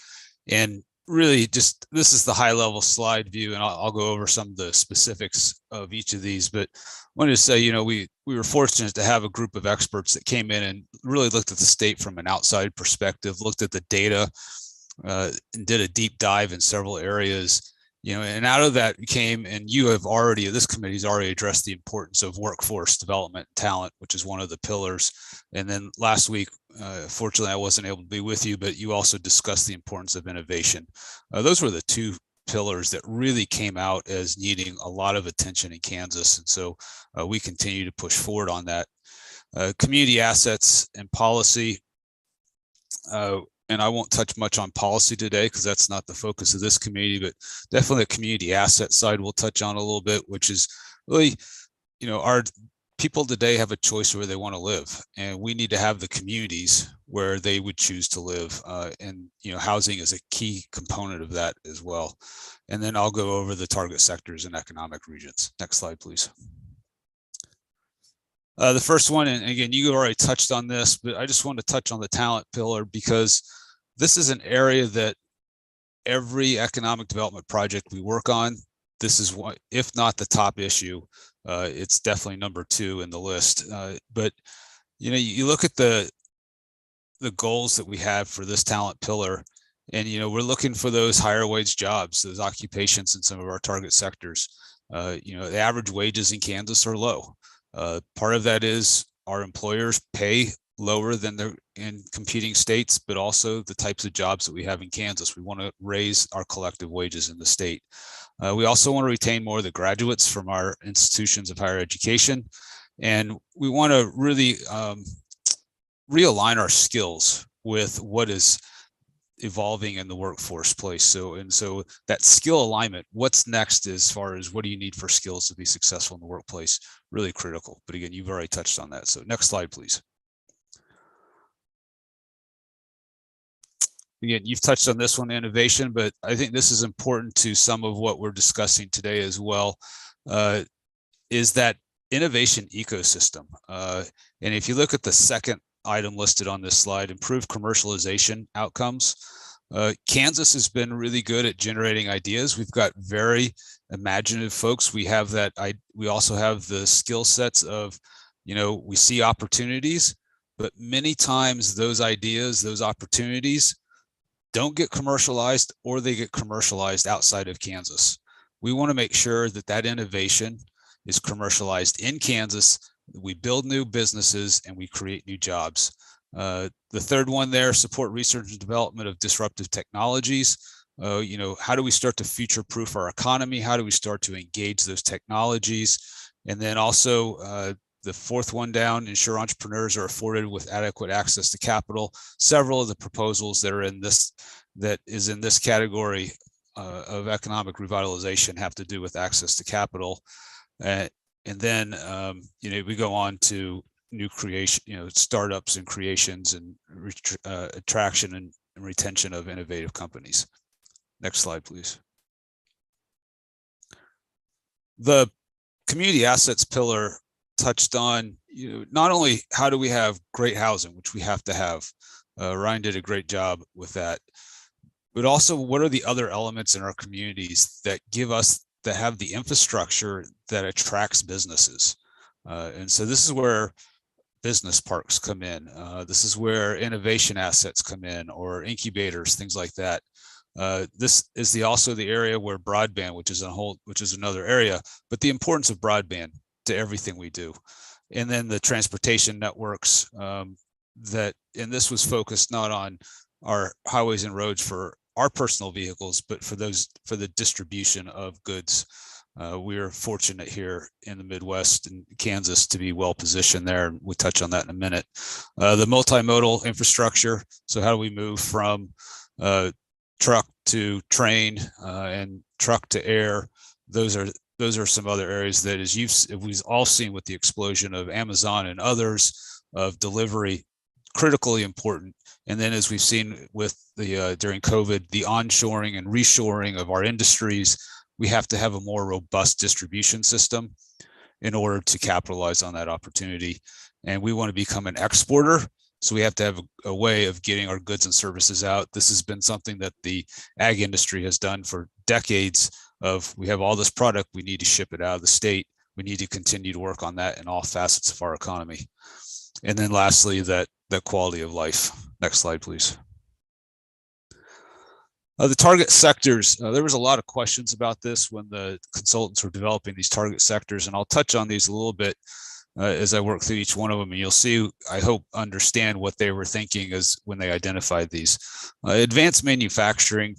And really just, this is the high level slide view, and I'll go over some of the specifics of each of these, but I wanted to say, we were fortunate to have a group of experts that came in and really looked at the state from an outside perspective, looked at the data and did a deep dive in several areas, and out of that came, and this committee's already addressed the importance of workforce development and talent, which is one of the pillars. And then last week, fortunately, I wasn't able to be with you, but you also discussed the importance of innovation. Those were the two pillars that really came out as needing a lot of attention in Kansas. And so we continue to push forward on that. Community assets and policy. And I won't touch much on policy today because that's not the focus of this committee, but definitely the community asset side we'll touch on a little bit, which is really, our people today have a choice where they want to live, and we need to have the communities where they would choose to live. And housing is a key component of that as well. And then I'll go over the target sectors and economic regions. Next slide, please. The first one, and again, you already touched on this, but I just want to touch on the talent pillar because this is an area that every economic development project we work on, this is what, if not the top issue, it's definitely number 2 in the list. But you look at the goals that we have for this talent pillar, and we're looking for those higher wage jobs, those occupations in some of our target sectors. The average wages in Kansas are low. Part of that is our employers pay lower than they're in competing states, but also the types of jobs that we have in Kansas. We want to raise our collective wages in the state. We also want to retain more of the graduates from our institutions of higher education. And we want to really realign our skills with what is evolving in the workforce place. So that skill alignment, what's next as far as what do you need for skills to be successful in the workplace, really critical. But again, you've already touched on that. So next slide, please. Again, you've touched on this one, innovation, but I think this is important to some of what we're discussing today as well, is that innovation ecosystem. And if you look at the second item listed on this slide, improve commercialization outcomes. Kansas has been really good at generating ideas. We've got very imaginative folks. We have that. We also have the skill sets of, we see opportunities, but many times those ideas, those opportunities don't get commercialized, or they get commercialized outside of Kansas. We want to make sure that that innovation is commercialized in Kansas. We build new businesses and we create new jobs. The third one there, support research and development of disruptive technologies. How do we start to future-proof our economy? How do we start to engage those technologies? And then also the fourth one down, ensure entrepreneurs are afforded with adequate access to capital. Several of the proposals that are in this, that is in this category of economic revitalization, have to do with access to capital. And And then, we go on to new creation, startups and creations and attraction and retention of innovative companies. Next slide, please. The community assets pillar touched on, not only how do we have great housing, which we have to have. Ryan did a great job with that, but also what are the other elements in our communities that have the infrastructure that attracts businesses. And so this is where business parks come in. This is where innovation assets come in, or incubators, things like that. This is also the area where broadband, which is another area, but the importance of broadband to everything we do. And then the transportation networks and this was focused not on our highways and roads for our personal vehicles, but for the distribution of goods. We are fortunate here in the Midwest and Kansas to be well positioned there. We'll touch on that in a minute. The multimodal infrastructure. So how do we move from truck to train and truck to air? Those are some other areas that, as we've all seen with the explosion of Amazon and others of delivery, critically important. And then, as we've seen with during COVID, the onshoring and reshoring of our industries, we have to have a more robust distribution system in order to capitalize on that opportunity. And we want to become an exporter. So we have to have a way of getting our goods and services out. This has been something that the ag industry has done for decades. We have all this product, we need to ship it out of the state. We need to continue to work on that in all facets of our economy. And then lastly, that quality of life. Next slide, please. The target sectors, there was a lot of questions about this when the consultants were developing these target sectors, and I'll touch on these a little bit as I work through each one of them, and you'll see, I hope, understand what they were thinking as when they identified these. Advanced manufacturing,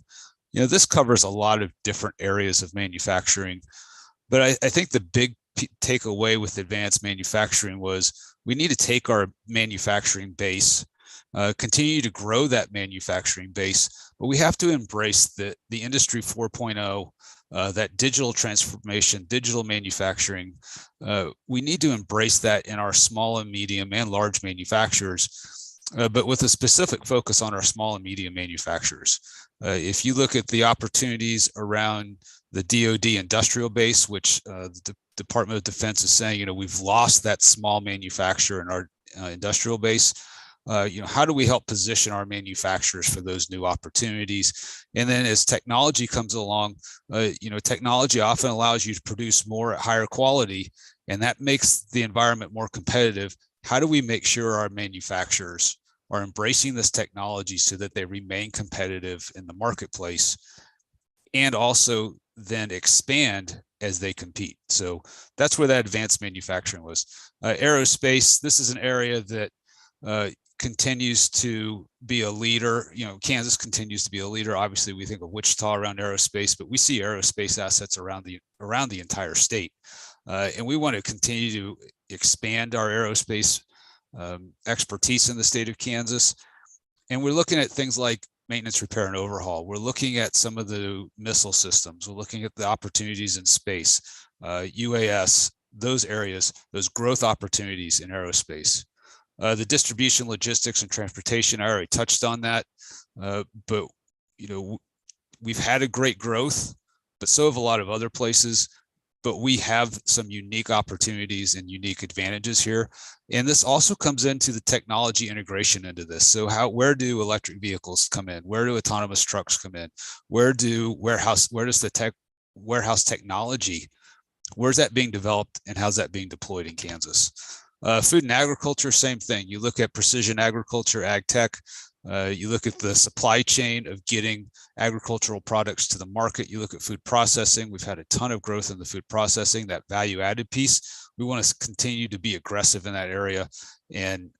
this covers a lot of different areas of manufacturing, but I think the big takeaway with advanced manufacturing was we need to take our manufacturing base, continue to grow that manufacturing base, but we have to embrace the industry 4.0, that digital transformation, digital manufacturing. We need to embrace that in our small and medium and large manufacturers, but with a specific focus on our small and medium manufacturers. If you look at the opportunities around the DoD industrial base, which the Department of Defense is saying, we've lost that small manufacturer in our industrial base. How do we help position our manufacturers for those new opportunities? And then as technology comes along, technology often allows you to produce more at higher quality, and that makes the environment more competitive. How do we make sure our manufacturers are embracing this technology so that they remain competitive in the marketplace and also then expand as they compete? So that's where that advanced manufacturing was. Aerospace, this is an area that continues to be a leader. Kansas continues to be a leader. Obviously, we think of Wichita around aerospace, but we see aerospace assets around the entire state. And we want to continue to expand our aerospace expertise in the state of Kansas. And we're looking at things like maintenance, repair, and overhaul. We're looking at some of the missile systems. We're looking at the opportunities in space, UAS, those areas, those growth opportunities in aerospace. The distribution, logistics, and transportation, I already touched on that. But, we've had a great growth, but so have a lot of other places. But we have some unique opportunities and unique advantages here. And this also comes into the technology integration into this. So where do electric vehicles come in? Where do autonomous trucks come in? Where does the warehouse technology, where's that being developed and how's that being deployed in Kansas? Food and agriculture, same thing. You look at precision agriculture, ag tech. You look at the supply chain of getting agricultural products to the market. You look at food processing. We've had a ton of growth in the food processing, that value added piece. We want to continue to be aggressive in that area and,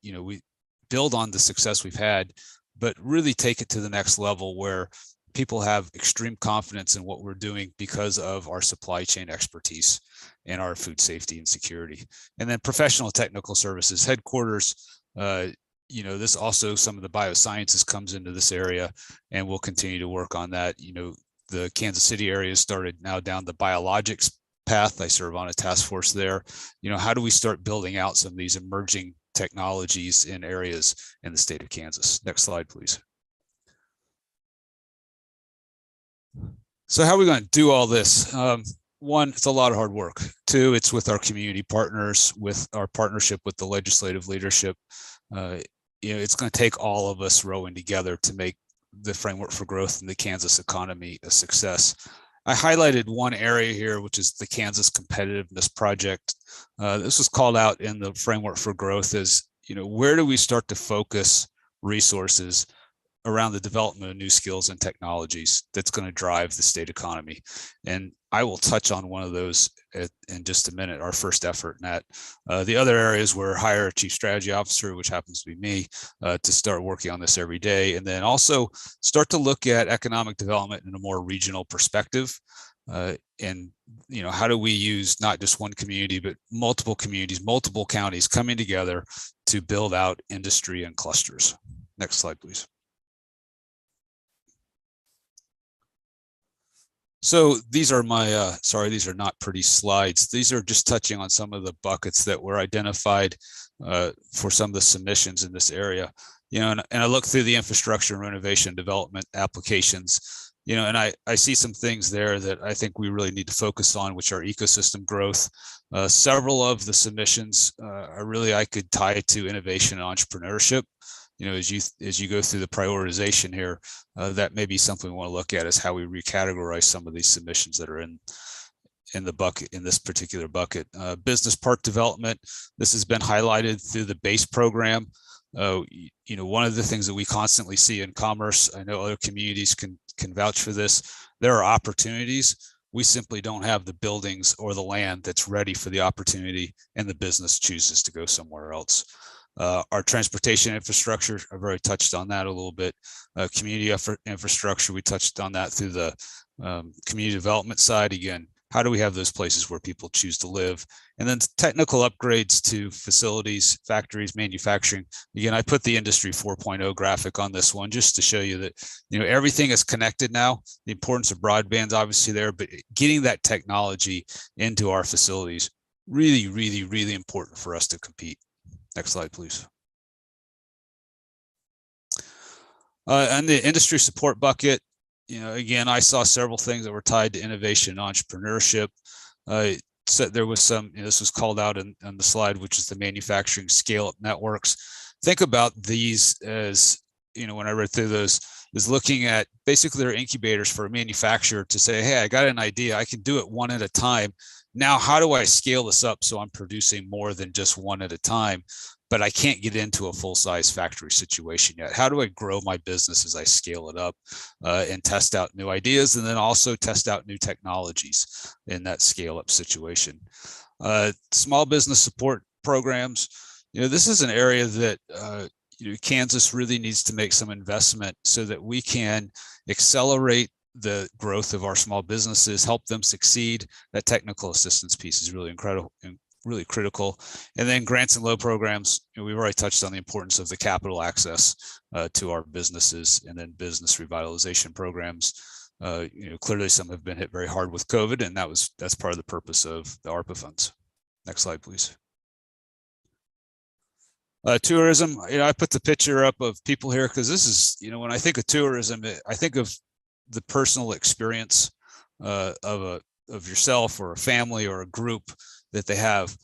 we build on the success we've had, but really take it to the next level where people have extreme confidence in what we're doing because of our supply chain expertise and our food safety and security. And then professional technical services headquarters, this also, some of the biosciences comes into this area, and we'll continue to work on that. The Kansas City area started now down the biologics path. I serve on a task force there. How do we start building out some of these emerging technologies in areas in the state of Kansas? Next slide, please. So how are we going to do all this? One, it's a lot of hard work. Two, it's with our community partners, with our partnership with the legislative leadership. It's going to take all of us rowing together to make the framework for growth in the Kansas economy a success. I highlighted one area here, which is the Kansas Competitiveness Project. This was called out in the framework for growth as, where do we start to focus resources around the development of new skills and technologies that's going to drive the state economy. And I will touch on one of those in just a minute, our first effort in that. The other areas were hire a chief strategy officer, which happens to be me, to start working on this every day. And then also start to look at economic development in a more regional perspective. And how do we use not just one community, but multiple communities, multiple counties coming together to build out industry and clusters. Next slide, please. So these are my, sorry, these are not pretty slides. These are just touching on some of the buckets that were identified for some of the submissions in this area. And I look through the infrastructure and renovation development applications, and I see some things there that I think we really need to focus on, which are ecosystem growth. Several of the submissions are really, I could tie to innovation and entrepreneurship. As you go through the prioritization here, that may be something we want to look at, is how we recategorize some of these submissions that are in the bucket, in this particular bucket. Business park development, this has been highlighted through the BASE program. One of the things that we constantly see in commerce, I know other communities can vouch for this, there are opportunities. We simply don't have the buildings or the land that's ready for the opportunity, and the business chooses to go somewhere else. Our transportation infrastructure, I've already touched on that a little bit. Community infrastructure, we touched on that through the community development side. Again, how do we have those places where people choose to live? And then technical upgrades to facilities, factories, manufacturing. Again, I put the Industry 4.0 graphic on this one just to show you that everything is connected now. The importance of broadband's obviously there, but getting that technology into our facilities, really, really, really important for us to compete. Next slide, please. And the industry support bucket, again, I saw several things that were tied to innovation and entrepreneurship. So there was some, this was called out on the slide, which is the manufacturing scale-up networks. Think about these as, when I read through those, is looking at basically their incubators for a manufacturer to say, hey, I got an idea, I can do it one at a time. Now, how do I scale this up so I'm producing more than just one at a time, but I can't get into a full-size factory situation yet? How do I grow my business as I scale it up and test out new ideas, and then also test out new technologies in that scale-up situation? Small business support programs, this is an area that Kansas really needs to make some investment so that we can accelerate the growth of our small businesses, help them succeed. That technical assistance piece is really incredible and really critical. And then grants and loan programs, we've already touched on the importance of the capital access to our businesses, and then business revitalization programs. Clearly some have been hit very hard with COVID, and that's part of the purpose of the ARPA funds. Next slide, please. Tourism, I put the picture up of people here because this is, when I think of tourism, I think of the personal experience of yourself or a family or a group that they have,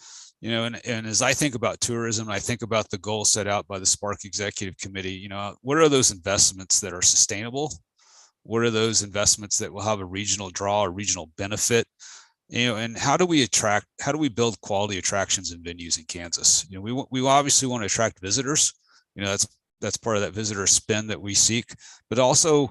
and as I think about tourism, I think about the goals set out by the Spark Executive Committee. What are those investments that are sustainable? What are those investments that will have a regional draw or regional benefit? And how do we build quality attractions and venues in Kansas? We obviously want to attract visitors. That's part of that visitor spend that we seek, but also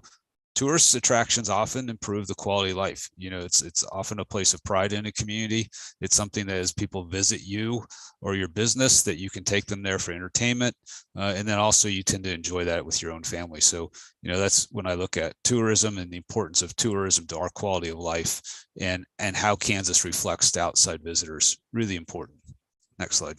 tourist attractions often improve the quality of life. It's often a place of pride in a community. It's something that as people visit you or your business, that you can take them there for entertainment. And then also you tend to enjoy that with your own family. So, that's when I look at tourism and the importance of tourism to our quality of life, and how Kansas reflects to outside visitors. Really important. Next slide.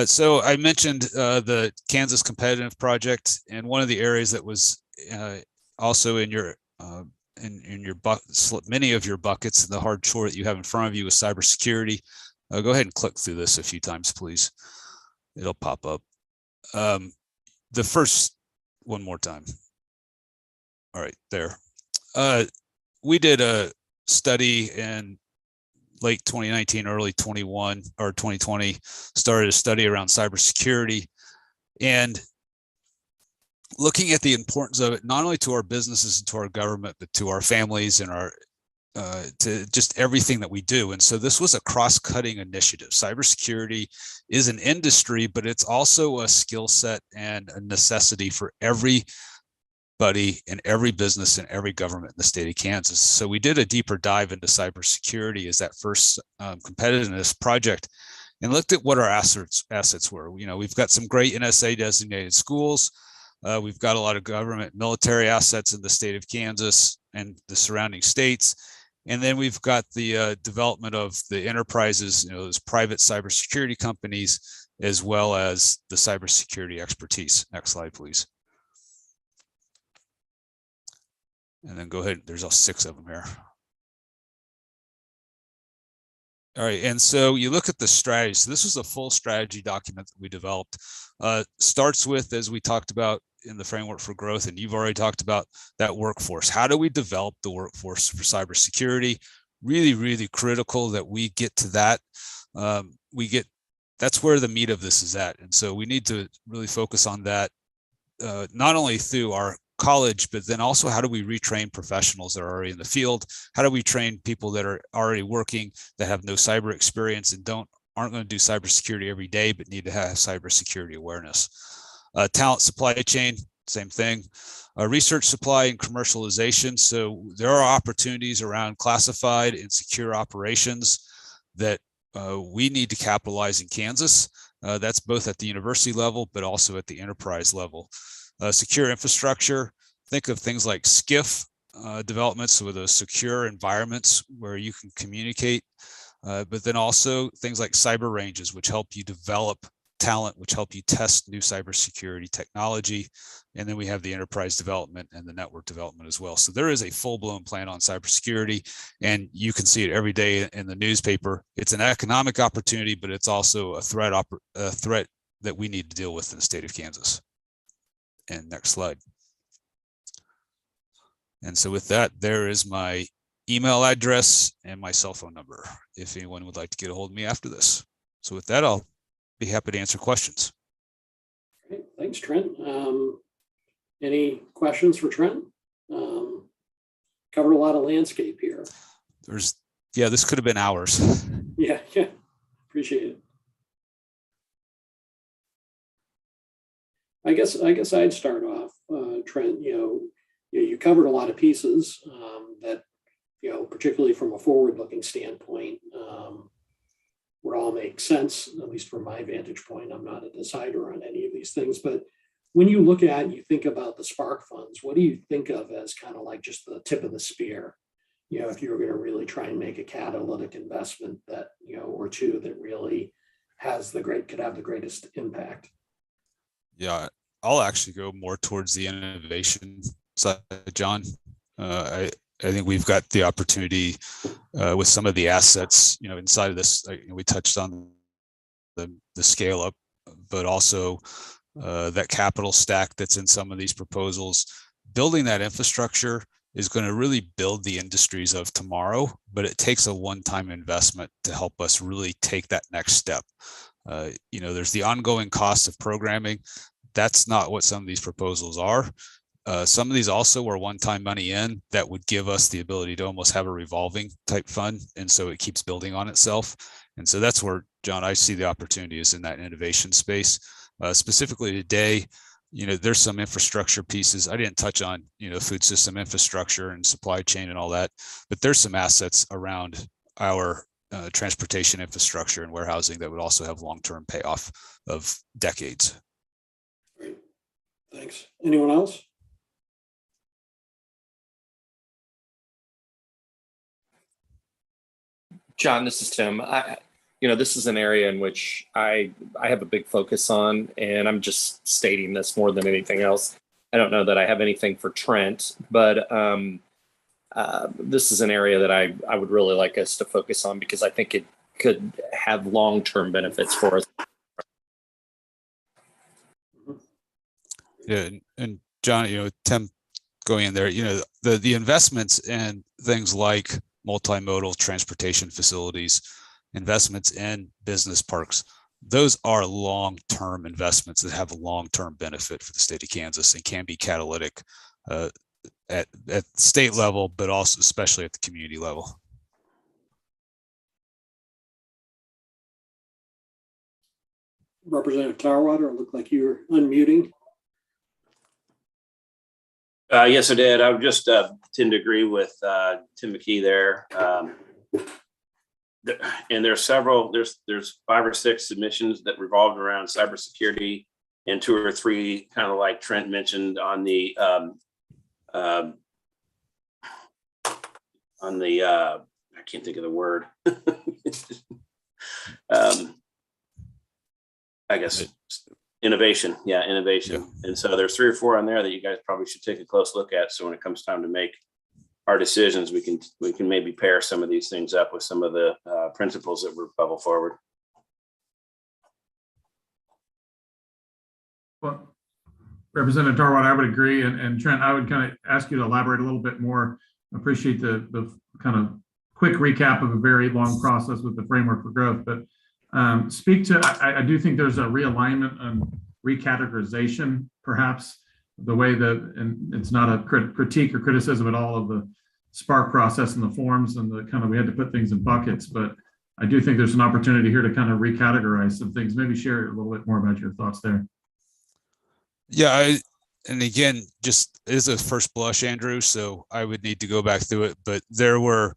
So I mentioned the Kansas Competitive Project, and one of the areas that was also in your in your many of your buckets, and the hard chore that you have in front of you is cybersecurity. Go ahead and click through this a few times, please. It'll pop up. The first one more time. All right, there. We did a study in late 2019, early 21 or 2020, started a study around cybersecurity and looking at the importance of it, not only to our businesses and to our government, but to our families and our to just everything that we do. And so this was a cross-cutting initiative. Cybersecurity is an industry, but it's also a skill set and a necessity for everybody in every business and every government in the state of Kansas. So we did a deeper dive into cybersecurity as that first competitiveness project and looked at what our assets were. You know, we've got some great NSA designated schools. We've got a lot of government military assets in the state of Kansas and the surrounding states. And then we've got the development of the enterprises, you know, those private cybersecurity companies, as well as the cybersecurity expertise. Next slide, please. And then go ahead. There's all 6 of them here. All right, and so you look at the strategy. So this was a full strategy document that we developed. Starts with, as we talked about in the framework for growth, and you've already talked about that workforce. How do we develop the workforce for cybersecurity? Really, really critical that we get to that. That's where the meat of this is at. And so we need to really focus on that, not only through our college, but then also how do we retrain professionals that are already in the field? How do we train people that are already working that have no cyber experience and aren't going to do cybersecurity every day, but need to have cybersecurity awareness? Talent supply chain, same thing. Research supply and commercialization. So there are opportunities around classified and secure operations that we need to capitalize in Kansas. That's both at the university level, but also at the enterprise level. Secure infrastructure, think of things like SCIF developments, so with those secure environments where you can communicate, but then also things like cyber ranges, which help you develop talent, which help you test new cybersecurity technology. And then we have the enterprise development and the network development as well. So there is a full-blown plan on cybersecurity, and you can see it every day in the newspaper. It's an economic opportunity, but it's also a threat that we need to deal with in the state of Kansas. And next slide. And so with that, there is my email address and my cell phone number if anyone would like to get a hold of me after this. So with that, I'll be happy to answer questions. Great. Thanks, Trent. Any questions for Trent? Covered a lot of landscape here. This could have been hours. Yeah, appreciate it. I guess I'd start off, Trent. You covered a lot of pieces that, particularly from a forward-looking standpoint, would all make sense, at least from my vantage point. I'm not a decider on any of these things, but when you look at, you think about the spark funds, what do you think of as kind of like just the tip of the spear? If you were going to really try and make a catalytic investment that, or two that really could have the greatest impact. Yeah, I'll actually go more towards the innovation side, John. I think we've got the opportunity with some of the assets, inside of this. We touched on the scale up, but also that capital stack that's in some of these proposals. Building that infrastructure is going to really build the industries of tomorrow, but it takes a one-time investment to help us really take that next step. There's the ongoing cost of programming. That's not what some of these proposals are. Some of these also are one-time money in that would give us the ability to almost have a revolving type fund. And so it keeps building on itself. And so that's where, John, I see the opportunity is in that innovation space. Specifically today, there's some infrastructure pieces. I didn't touch on, food system infrastructure and supply chain and all that, but there's some assets around our transportation infrastructure and warehousing that would also have long-term payoff of decades. Great. Thanks. Anyone else? John, this is Tim. This is an area in which I have a big focus on, and I'm just stating this more than anything else. I don't know that I have anything for Trent, but this is an area that I would really like us to focus on because I think it could have long-term benefits for us. Yeah, and John, Tim, going in there, the investments in things like multimodal transportation facilities, investments in business parks, those are long-term investments that have a long-term benefit for the state of Kansas and can be catalytic at state level, but also especially at the community level. Representative Tarwater, it looked like you were unmuting. Yes, I did. I would just tend to agree with Tim McKee there. And there's 5 or 6 submissions that revolved around cybersecurity, and 2 or 3 kind of like Trent mentioned on the I can't think of the word. I guess innovation. Yeah, innovation. Yeah. And so there's 3 or 4 on there that you guys probably should take a close look at. So when it comes time to make our decisions, we can maybe pair some of these things up with some of the principles that were bubbled forward. Well, Representative Tarwater, I would agree. And Trent, I would kind of ask you to elaborate a little bit more. I appreciate the kind of quick recap of a very long process with the framework for growth, but speak to, I do think there's a realignment and recategorization, perhaps the way that, and it's not a critique or criticism at all of the Spark process and the forms and the kind of, we had to put things in buckets, but I do think there's an opportunity here to kind of recategorize some things. Maybe share a little bit more about your thoughts there. Yeah, and again, just is a first blush, Andrew, so I would need to go back through it, but there were,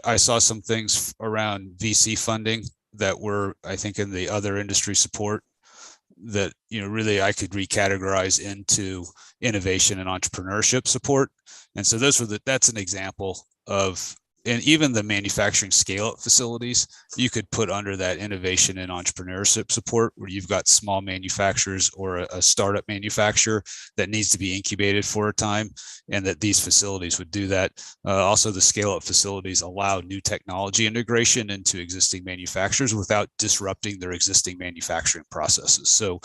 I saw some things around VC funding that were, I think, in the other industry support that, really I could recategorize into innovation and entrepreneurship support. And so that's an example of, and even the manufacturing scale-up facilities, you could put under that innovation and entrepreneurship support, where you've got small manufacturers or a startup manufacturer that needs to be incubated for a time, and that these facilities would do that. Also, the scale-up facilities allow new technology integration into existing manufacturers without disrupting their existing manufacturing processes. So,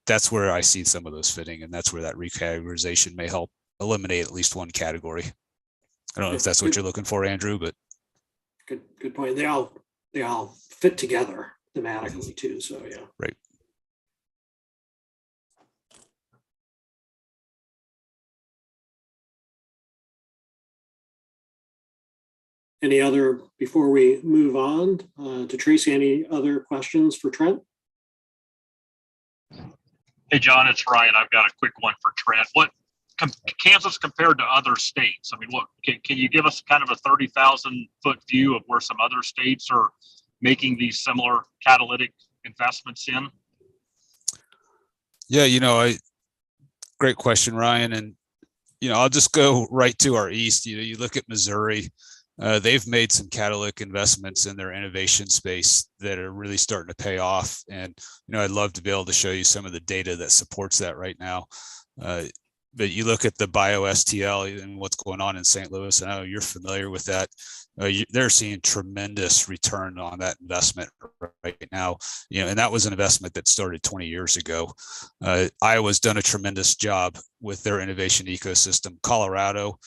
that's where I see some of those fitting, and that's where that recategorization may help eliminate at least one category. I don't know if that's what you're looking for, Andrew, but good point. They all fit together thematically too. So yeah. Right. Any other, before we move on to Tracy, any other questions for Trent? Hey, John, it's Ryan. I've got a quick one for Trent. What Kansas compared to other states? I mean, what can you give us kind of a 30,000 foot view of where some other states are making these similar catalytic investments in? Yeah, great question, Ryan. And, I'll just go right to our east. You look at Missouri, they've made some catalytic investments in their innovation space that are really starting to pay off. And, I'd love to be able to show you some of the data that supports that right now. But you look at the BioSTL and what's going on in St. Louis, and I know you're familiar with that. They're seeing tremendous return on that investment right now. And that was an investment that started 20 years ago. Iowa's done a tremendous job with their innovation ecosystem. Colorado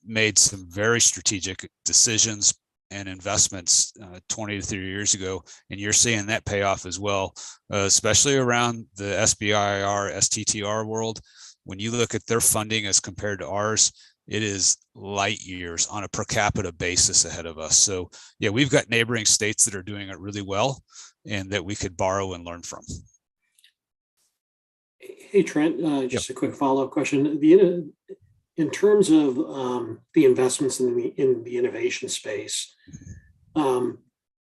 made some very strategic decisions and investments 20 to 30 years ago, and you're seeing that pay off as well, especially around the SBIR, STTR world. When you look at their funding as compared to ours, it is light years on a per capita basis ahead of us. So yeah, we've got neighboring states that are doing it really well and that we could borrow and learn from. Hey, Trent, just a quick follow-up question. In terms of the investments in the innovation space,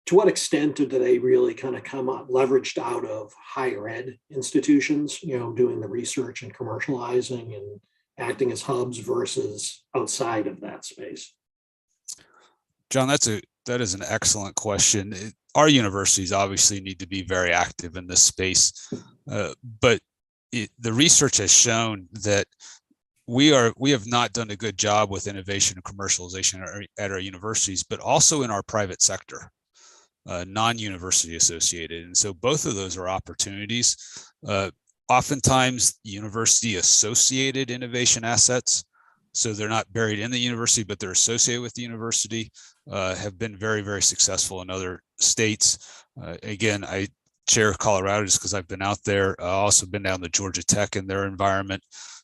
to what extent do they really kind of come up leveraged out of higher ed institutions, doing the research and commercializing and acting as hubs versus outside of that space? John, that is an excellent question. Our universities obviously need to be very active in this space, but the research has shown that we have not done a good job with innovation and commercialization at our universities, but also in our private sector, non-university associated. And so both of those are opportunities. Oftentimes university associated innovation assets, so they're not buried in the university, but they're associated with the university, have been very, very successful in other states. Again, I chair Colorado just because I've been out there. I've also been down to Georgia Tech in their environment.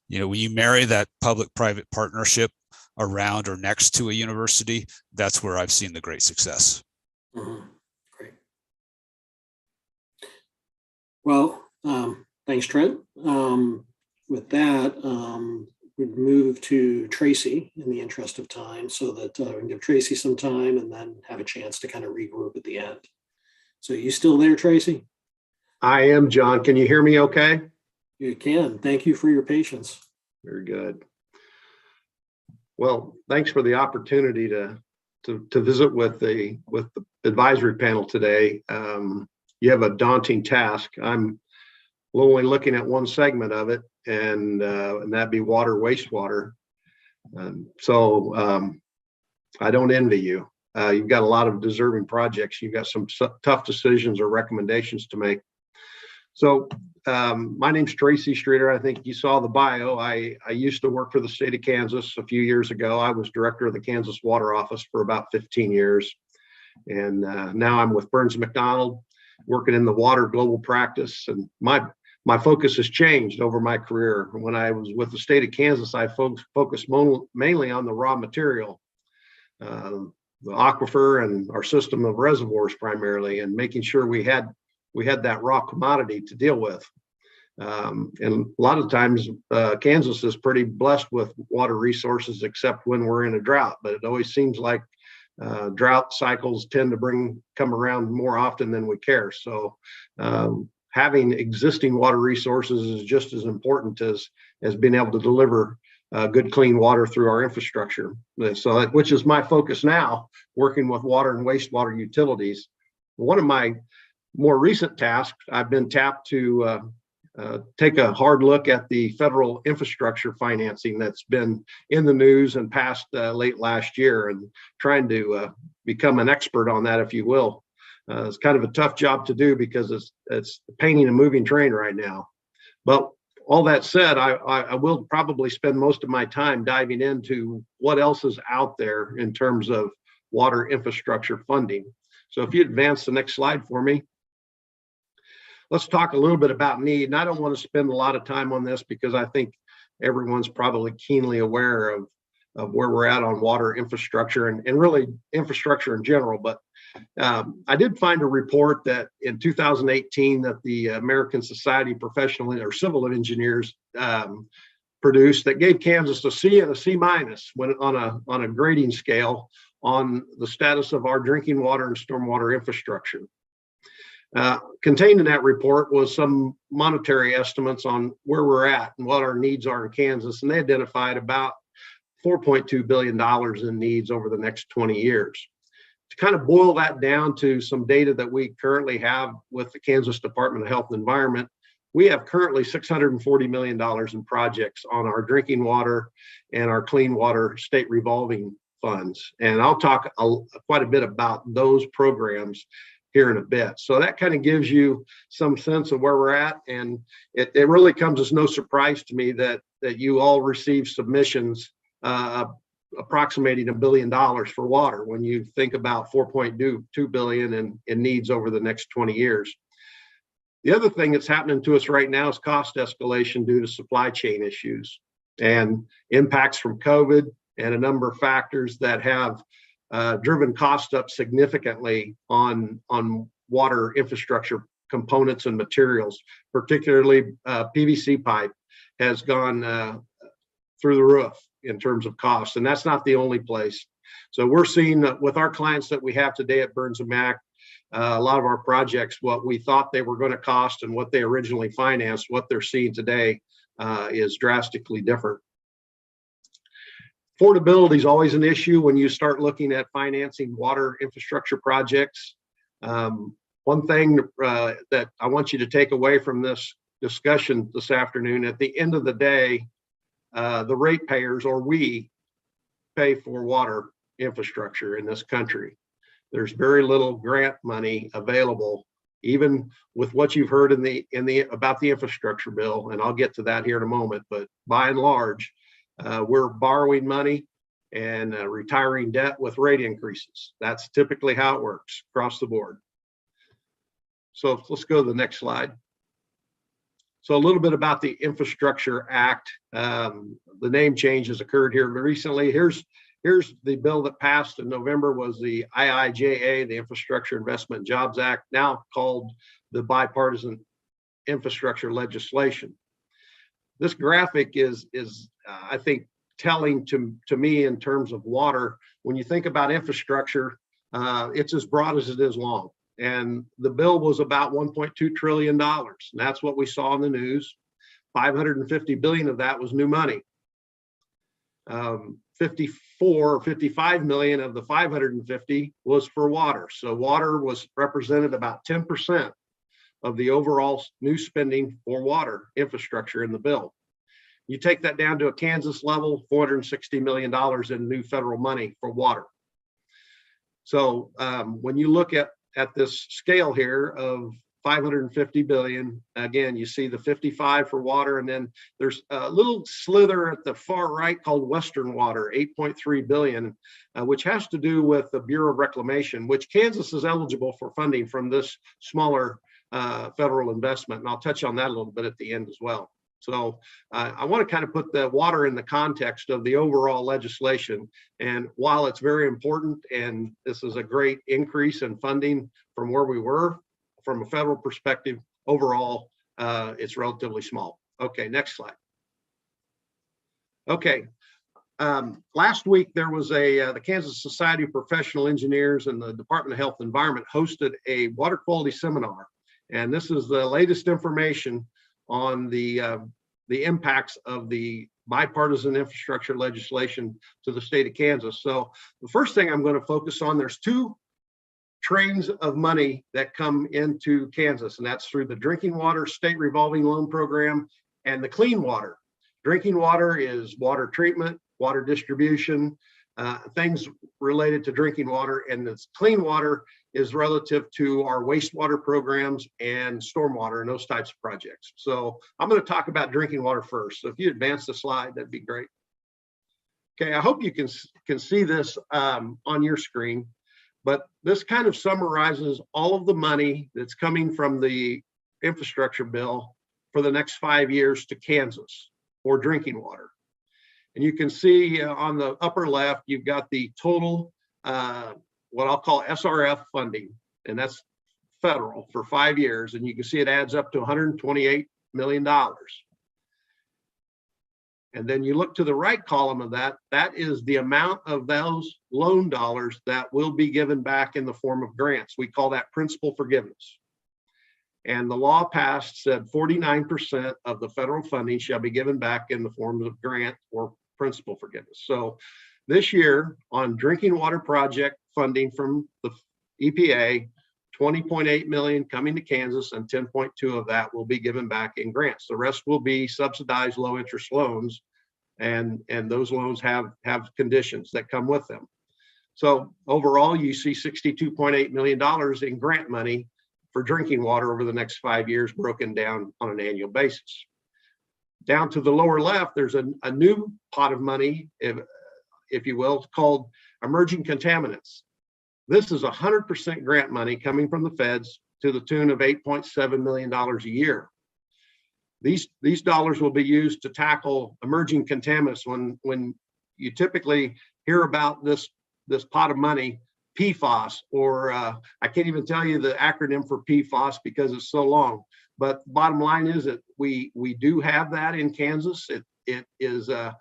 You know, when you marry that public-private partnership around or next to a university, that's where I've seen the great success. Great. Well, thanks, Trent. With that, we'd move to Tracy in the interest of time, so that we can give Tracy some time and then have a chance to kind of regroup at the end. So you still there, Tracy? I am, John. Can you hear me okay? You can. Thank you for your patience. Very good. Well, thanks for the opportunity to visit with the advisory panel today. You have a daunting task. I'm only looking at one segment of it, and that'd be water, wastewater. So I don't envy you. You've got a lot of deserving projects. You've got some tough decisions or recommendations to make. So my name's Tracy Streeter. I think you saw the bio. I used to work for the state of Kansas a few years ago. I was director of the Kansas Water Office for about 15 years. And now I'm with Burns McDonnell, working in the water global practice. And my focus has changed over my career. When I was with the state of Kansas, I focused mainly on the raw material, the aquifer and our system of reservoirs primarily, and making sure we had that raw commodity to deal with. And a lot of times Kansas is pretty blessed with water resources, except when we're in a drought. But it always seems like drought cycles tend to come around more often than we care. So having existing water resources is just as important as being able to deliver good, clean water through our infrastructure. So, which is my focus now, working with water and wastewater utilities. One of my more recent tasks, I've been tapped to take a hard look at the federal infrastructure financing that's been in the news and passed late last year, and trying to become an expert on that, if you will. It's kind of a tough job to do because it's painting a moving train right now. But all that said, I will probably spend most of my time diving into what else is out there in terms of water infrastructure funding. So if you advance the next slide for me. Let's talk a little bit about need. And I don't want to spend a lot of time on this because I think everyone's probably keenly aware of where we're at on water infrastructure and really infrastructure in general. But I did find a report that in 2018 that the American Society of Professional or Civil Engineers produced that gave Kansas a C and a C- when on a grading scale on the status of our drinking water and stormwater infrastructure. Contained in that report was some monetary estimates on where we're at and what our needs are in Kansas, and they identified about $4.2 billion in needs over the next 20 years. To kind of boil that down to some data that we currently have with the Kansas Department of Health and Environment, we have currently $640 million in projects on our drinking water and our clean water state revolving funds. And I'll talk quite a bit about those programs here in a bit. So that kind of gives you some sense of where we're at. And it really comes as no surprise to me that you all receive submissions approximating $1 billion for water when you think about 4.2 billion in needs over the next 20 years. The other thing that's happening to us right now is cost escalation due to supply chain issues and impacts from COVID and a number of factors that have driven costs up significantly on water infrastructure components and materials. Particularly PVC pipe has gone through the roof in terms of costs, and that's not the only place. So we're seeing with our clients that we have today at Burns and Mac, a lot of our projects, what we thought they were going to cost and what they originally financed, what they're seeing today is drastically different. Affordability is always an issue when you start looking at financing water infrastructure projects. One thing that I want you to take away from this discussion this afternoon, at the end of the day, the ratepayers, or we, pay for water infrastructure in this country. There's very little grant money available, even with what you've heard in the about the infrastructure bill, and I'll get to that here in a moment. But by and large, we're borrowing money and retiring debt with rate increases. That's typically how it works across the board. So let's go to the next slide. So a little bit about the Infrastructure Act. The name change has occurred here recently. Here's the bill that passed in November, was the IIJA, the Infrastructure Investment and Jobs Act, now called the Bipartisan Infrastructure Legislation. This graphic is I think, telling to me in terms of water. When you think about infrastructure, it's as broad as it is long. And the bill was about $1.2 trillion. And that's what we saw in the news. 550 billion of that was new money. 54 or 55 million of the 550 was for water. So water was represented about 10% of the overall new spending for water infrastructure in the bill. You take that down to a Kansas level, $460 million in new federal money for water. So when you look at this scale here of 550 billion, again, you see the 55 for water, and then there's a little slither at the far right called Western Water, 8.3 billion, which has to do with the Bureau of Reclamation, which Kansas is eligible for funding from this smaller federal investment. And I'll touch on that a little bit at the end as well. So I want to kind of put the water in the context of the overall legislation. And while it's very important, and this is a great increase in funding from where we were from a federal perspective, overall, it's relatively small. Okay, next slide. Okay, last week there was the Kansas Society of Professional Engineers and the Department of Health and Environment hosted a water quality seminar. And this is the latest information on the impacts of the bipartisan infrastructure legislation to the state of Kansas. So the first thing I'm going to focus on, there's two trains of money that come into Kansas, and that's through the Drinking Water State Revolving Loan Program and the Clean Water. Drinking water is water treatment, water distribution, things related to drinking water, and this clean water is relative to our wastewater programs and stormwater and those types of projects. So I'm going to talk about drinking water first. So if you advance the slide, that'd be great. Okay, I hope you can see this on your screen, but this kind of summarizes all of the money that's coming from the infrastructure bill for the next 5 years to Kansas for drinking water. And you can see on the upper left, you've got the total, what I'll call SRF funding, and that's federal for 5 years. And you can see it adds up to $128 million. And then you look to the right column of that, that is the amount of those loan dollars that will be given back in the form of grants. We call that principal forgiveness. And the law passed said 49% of the federal funding shall be given back in the form of grant or principal forgiveness. So this year on drinking water project funding from the EPA, 20.8 million coming to Kansas, and 10.2 of that will be given back in grants. The rest will be subsidized low interest loans, and those loans have conditions that come with them. So overall, you see $62.8 million in grant money for drinking water over the next 5 years, broken down on an annual basis. Down to the lower left, there's a new pot of money, if you will, called emerging contaminants. This is 100% grant money coming from the feds to the tune of $8.7 million a year. These dollars will be used to tackle emerging contaminants. When you typically hear about this pot of money, PFAS, or I can't even tell you the acronym for PFAS because it's so long. But bottom line is that we do have that in Kansas. It is a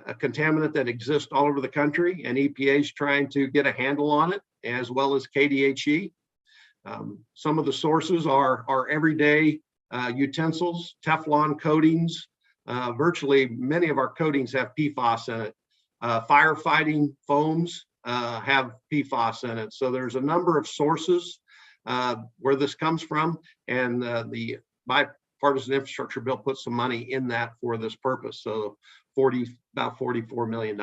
contaminant that exists all over the country, and EPA is trying to get a handle on it, as well as KDHE. Some of the sources are everyday utensils, Teflon coatings. Virtually many of our coatings have PFAS in it. Firefighting foams have PFAS in it. So there's a number of sources where this comes from, and the bipartisan infrastructure bill put some money in that for this purpose. So about $44 million.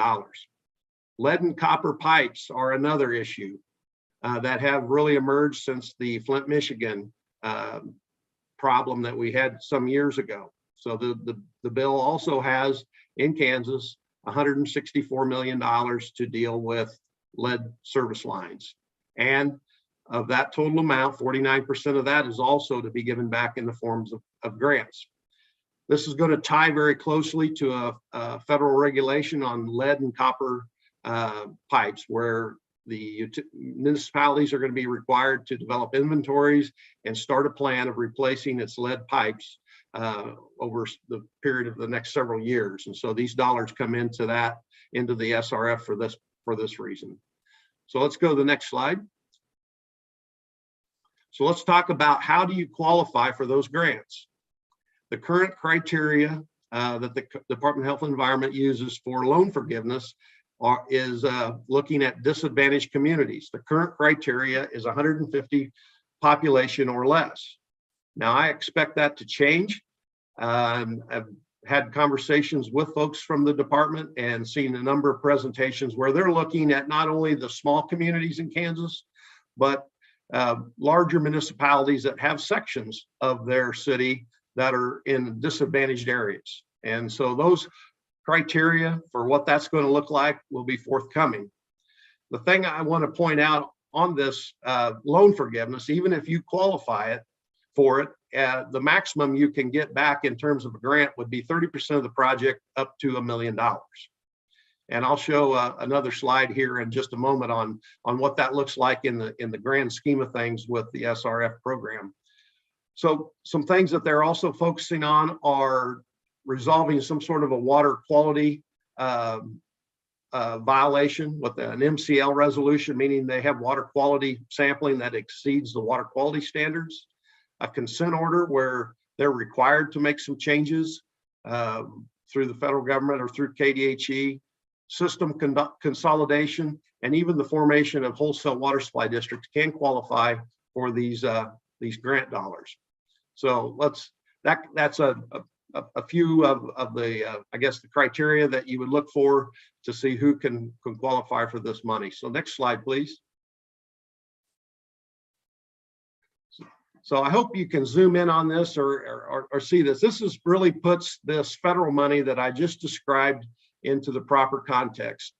Lead and copper pipes are another issue that have really emerged since the Flint, Michigan problem that we had some years ago. So the bill also has in Kansas $164 million to deal with lead service lines. And of that total amount, 49% of that is also to be given back in the forms of grants. This is going to tie very closely to a federal regulation on lead and copper pipes, where the municipalities are going to be required to develop inventories and start a plan of replacing its lead pipes over the period of the next several years. And so these dollars come into the SRF for this reason. So let's go to the next slide. So let's talk about how do you qualify for those grants. The current criteria that the Department of Health and Environment uses for loan forgiveness is looking at disadvantaged communities. The current criteria is 150 population or less. Now, I expect that to change. I've had conversations with folks from the department and seen a number of presentations where they're looking at not only the small communities in Kansas, but larger municipalities that have sections of their city that are in disadvantaged areas. And so those criteria for what that's going to look like will be forthcoming. The thing I want to point out on this loan forgiveness, even if you qualify for it, the maximum you can get back in terms of a grant would be 30% of the project up to $1 million. And I'll show another slide here in just a moment on what that looks like in the grand scheme of things with the SRF program. So some things that they're also focusing on are resolving some sort of a water quality violation with an MCL resolution, meaning they have water quality sampling that exceeds the water quality standards. A consent order where they're required to make some changes through the federal government or through KDHE, system consolidation, and even the formation of wholesale water supply districts can qualify for these grant dollars. So that's a few of the I guess the criteria that you would look for to see who can qualify for this money. So next slide, please. So I hope you can zoom in on this or see this. This really puts this federal money that I just described into the proper context.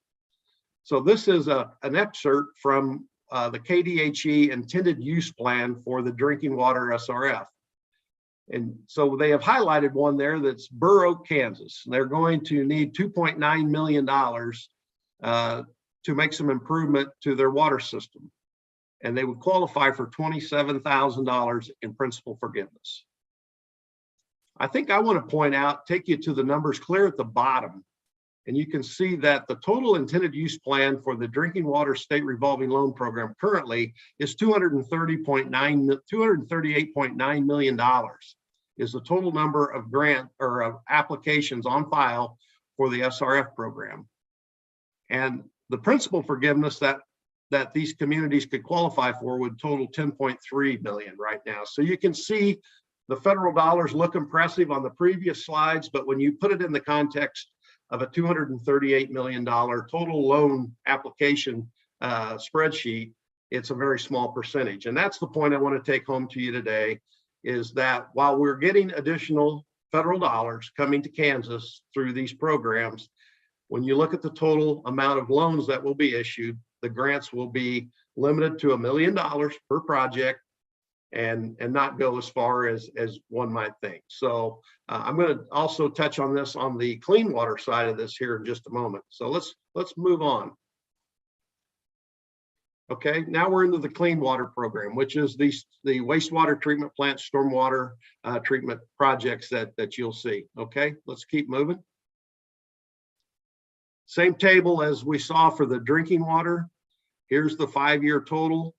So this is an excerpt from the KDHE intended use plan for the drinking water SRF. And so they have highlighted one there that's Burr Oak, Kansas. They're going to need $2.9 million to make some improvement to their water system. And they would qualify for $27,000 in principal forgiveness. I think I want to take you to the numbers clear at the bottom. And you can see that the total intended use plan for the drinking water state revolving loan program currently is $238.9 million is the total number of grant or of applications on file for the SRF program. And the principal forgiveness that these communities could qualify for would total $10.3 million right now. So you can see the federal dollars look impressive on the previous slides, but when you put it in the context of a $238 million total loan application spreadsheet, it's a very small percentage. And that's the point I want to take home to you today, is that while we're getting additional federal dollars coming to Kansas through these programs, when you look at the total amount of loans that will be issued, the grants will be limited to $1 million per project and not go as far as one might think. So I'm going to also touch on this on the clean water side of this here in just a moment. So let's move on. Okay, now we're into the clean water program, which is the wastewater treatment plant, stormwater treatment projects that you'll see. Okay, let's keep moving. Same table as we saw for the drinking water. Here's the 5-year total,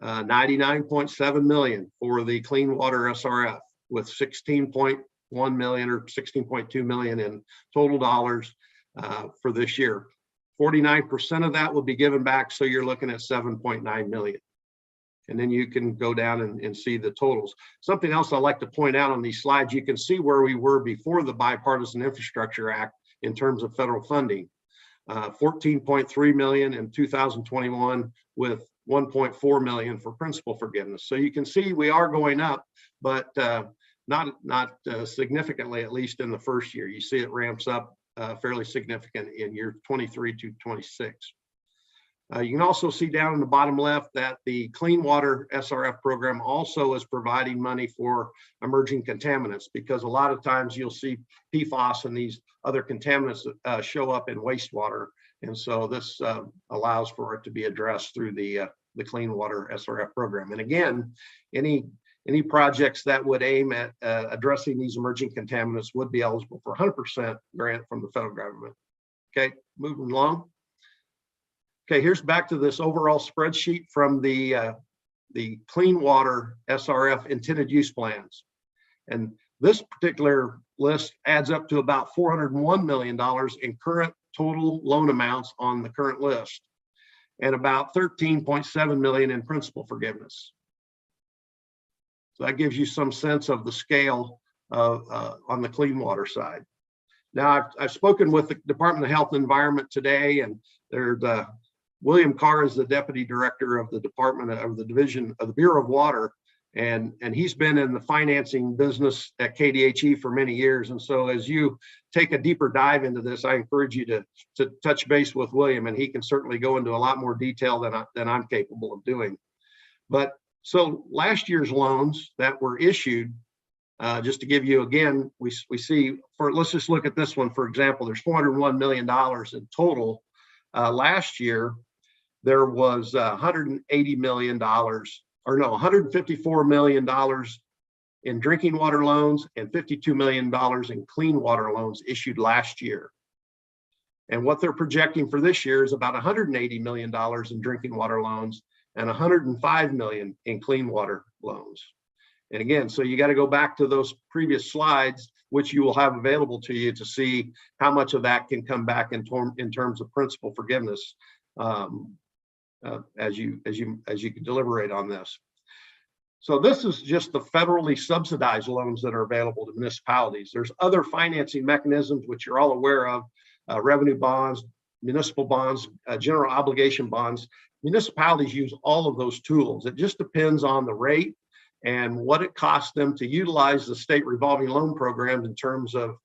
99.7 million for the clean water SRF, with 16.1 million or 16.2 million in total dollars for this year. 49% of that will be given back, so you're looking at 7.9 million. And then you can go down and see the totals. Something else I like to point out on these slides, you can see where we were before the Bipartisan Infrastructure Act in terms of federal funding. 14.3 million in 2021 with 1.4 million for principal forgiveness. So you can see we are going up, but not significantly, at least in the first year. You see it ramps up fairly significant in year 23 to 26. You can also see down in the bottom left that the Clean Water SRF program also is providing money for emerging contaminants, because a lot of times you'll see PFAS and these other contaminants show up in wastewater. And so this allows for it to be addressed through the Clean Water SRF program. And again, any projects that would aim at addressing these emerging contaminants would be eligible for 100% grant from the federal government. Okay, moving along. Okay, here's back to this overall spreadsheet from the Clean Water SRF intended use plans. And this particular list adds up to about $401 million in current total loan amounts on the current list, and about 13.7 million in principal forgiveness. So that gives you some sense of the scale of on the clean water side. Now, I've spoken with the Department of Health and Environment today, and there's William Carr is the Deputy Director of the Department of the Division of the Bureau of Water, and he's been in the financing business at KDHE for many years. And so as you take a deeper dive into this, I encourage you to touch base with William, and he can certainly go into a lot more detail than I'm capable of doing. But so last year's loans that were issued, just to give you again, we see, let's just look at this one, for example, there's $401 million in total. Last year, there was $180 million, or no, $154 million in drinking water loans and $52 million in clean water loans issued last year. And what they're projecting for this year is about $180 million in drinking water loans and $105 million in clean water loans. And again, so you got to go back to those previous slides, which you will have available to you to see how much of that can come back in terms of principal forgiveness as you can deliberate on this. So this is just the federally subsidized loans that are available to municipalities. There's other financing mechanisms which you're all aware of, revenue bonds, municipal bonds, general obligation bonds. Municipalities use all of those tools. It just depends on the rate and what it costs them to utilize the state revolving loan programs in terms of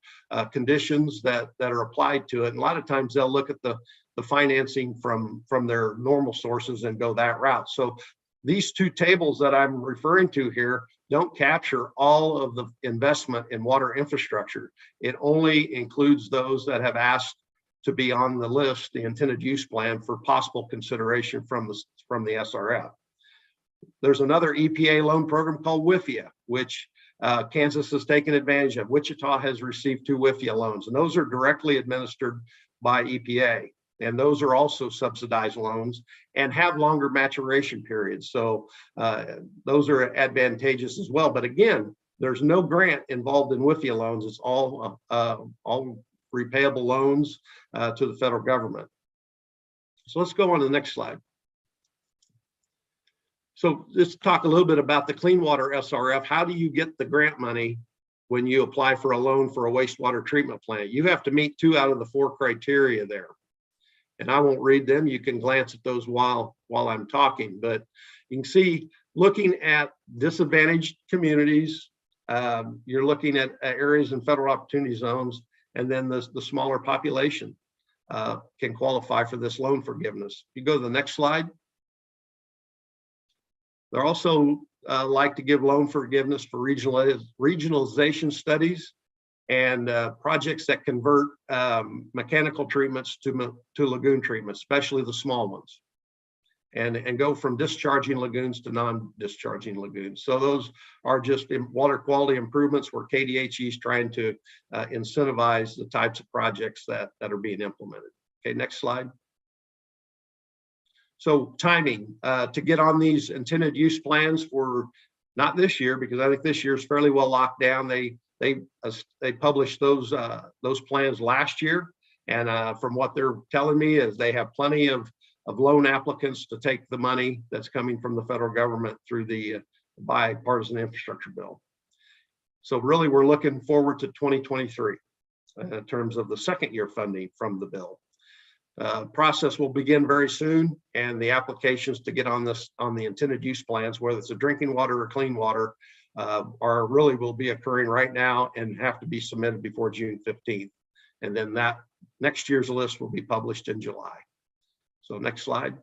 conditions that are applied to it. And a lot of times they'll look at the financing from their normal sources and go that route. So these two tables that I'm referring to here don't capture all of the investment in water infrastructure. It only includes those that have asked to be on the list, the intended use plan, for possible consideration from the SRF. There's another EPA loan program called WIFIA, which Kansas has taken advantage of. Wichita has received 2 WIFIA loans, and those are directly administered by EPA. And those are also subsidized loans and have longer maturation periods. So those are advantageous as well. But again, there's no grant involved in WIFIA loans. It's all repayable loans to the federal government. So let's go on to the next slide. So let's talk a little bit about the Clean Water SRF. How do you get the grant money when you apply for a loan for a wastewater treatment plant? You have to meet 2 out of the 4 criteria there. And I won't read them. You can glance at those while I'm talking. But you can see, looking at disadvantaged communities, you're looking at areas in federal opportunity zones, and then the smaller population can qualify for this loan forgiveness. You go to the next slide. They're also like to give loan forgiveness for regionalization studies and projects that convert mechanical treatments to lagoon treatments, especially the small ones, and go from discharging lagoons to non-discharging lagoons. So those are just water quality improvements where KDHE is trying to incentivize the types of projects that are being implemented. Okay, next slide. So timing to get on these intended use plans for not this year, because I think this year is fairly well locked down. They published those plans last year, and from what they're telling me is they have plenty of loan applicants to take the money that's coming from the federal government through the bipartisan infrastructure bill. So really, we're looking forward to 2023 in terms of the second year funding from the bill. Process will begin very soon, and the applications to get on the intended use plans, whether it's a drinking water or clean water, will be occurring right now and have to be submitted before June 15th. And then that next year's list will be published in July. So next slide.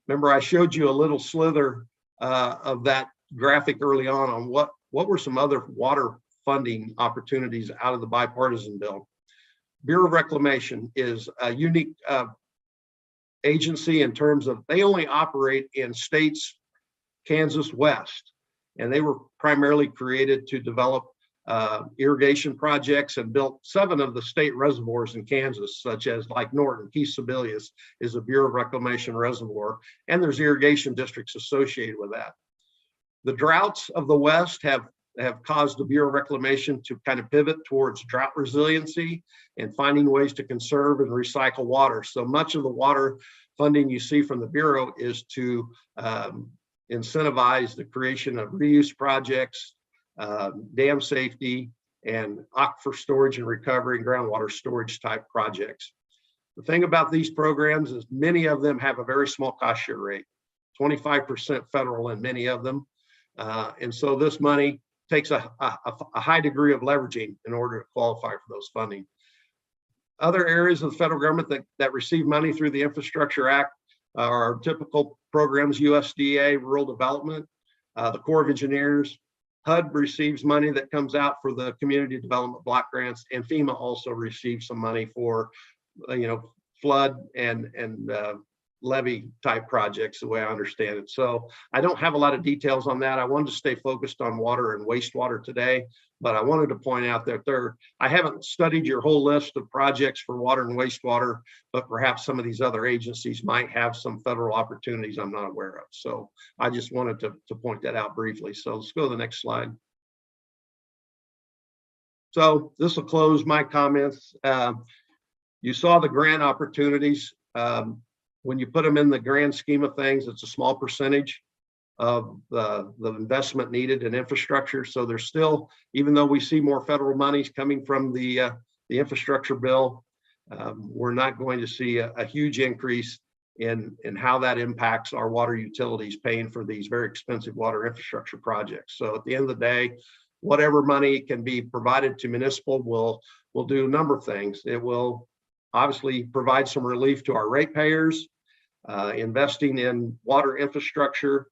Remember, I showed you a little slither of that graphic early on what were some other water funding opportunities out of the bipartisan bill. Bureau of Reclamation is a unique agency in terms of they only operate in states Kansas West, and they were primarily created to develop irrigation projects and built 7 of the state reservoirs in Kansas, such as like Norton. Keith Sebelius is a Bureau of Reclamation reservoir, and there's irrigation districts associated with that. The droughts of the West have caused the Bureau of Reclamation to kind of pivot towards drought resiliency and finding ways to conserve and recycle water. So much of the water funding you see from the Bureau is to incentivize the creation of reuse projects, dam safety, and aquifer storage and recovery and groundwater storage type projects. The thing about these programs is many of them have a very small cost share rate, 25% federal in many of them. And so this money takes a high degree of leveraging in order to qualify for those funding. Other areas of the federal government that receive money through the Infrastructure Act are typical programs: USDA, Rural Development, the Corps of Engineers. HUD receives money that comes out for the Community Development Block Grants, and FEMA also receives some money for, flood and levee type projects, the way I understand it. So I don't have a lot of details on that. I wanted to stay focused on water and wastewater today, but I wanted to point out that I haven't studied your whole list of projects for water and wastewater, but perhaps some of these other agencies might have some federal opportunities I'm not aware of. So I just wanted to point that out briefly. So let's go to the next slide. So this will close my comments. You saw the grant opportunities. When you put them in the grand scheme of things, it's a small percentage of the investment needed in infrastructure. So there's still, even though we see more federal monies coming from the infrastructure bill, we're not going to see a huge increase in how that impacts our water utilities paying for these very expensive water infrastructure projects. So at the end of the day, whatever money can be provided to municipal will do a number of things. It will obviously provide some relief to our ratepayers. Investing in water infrastructure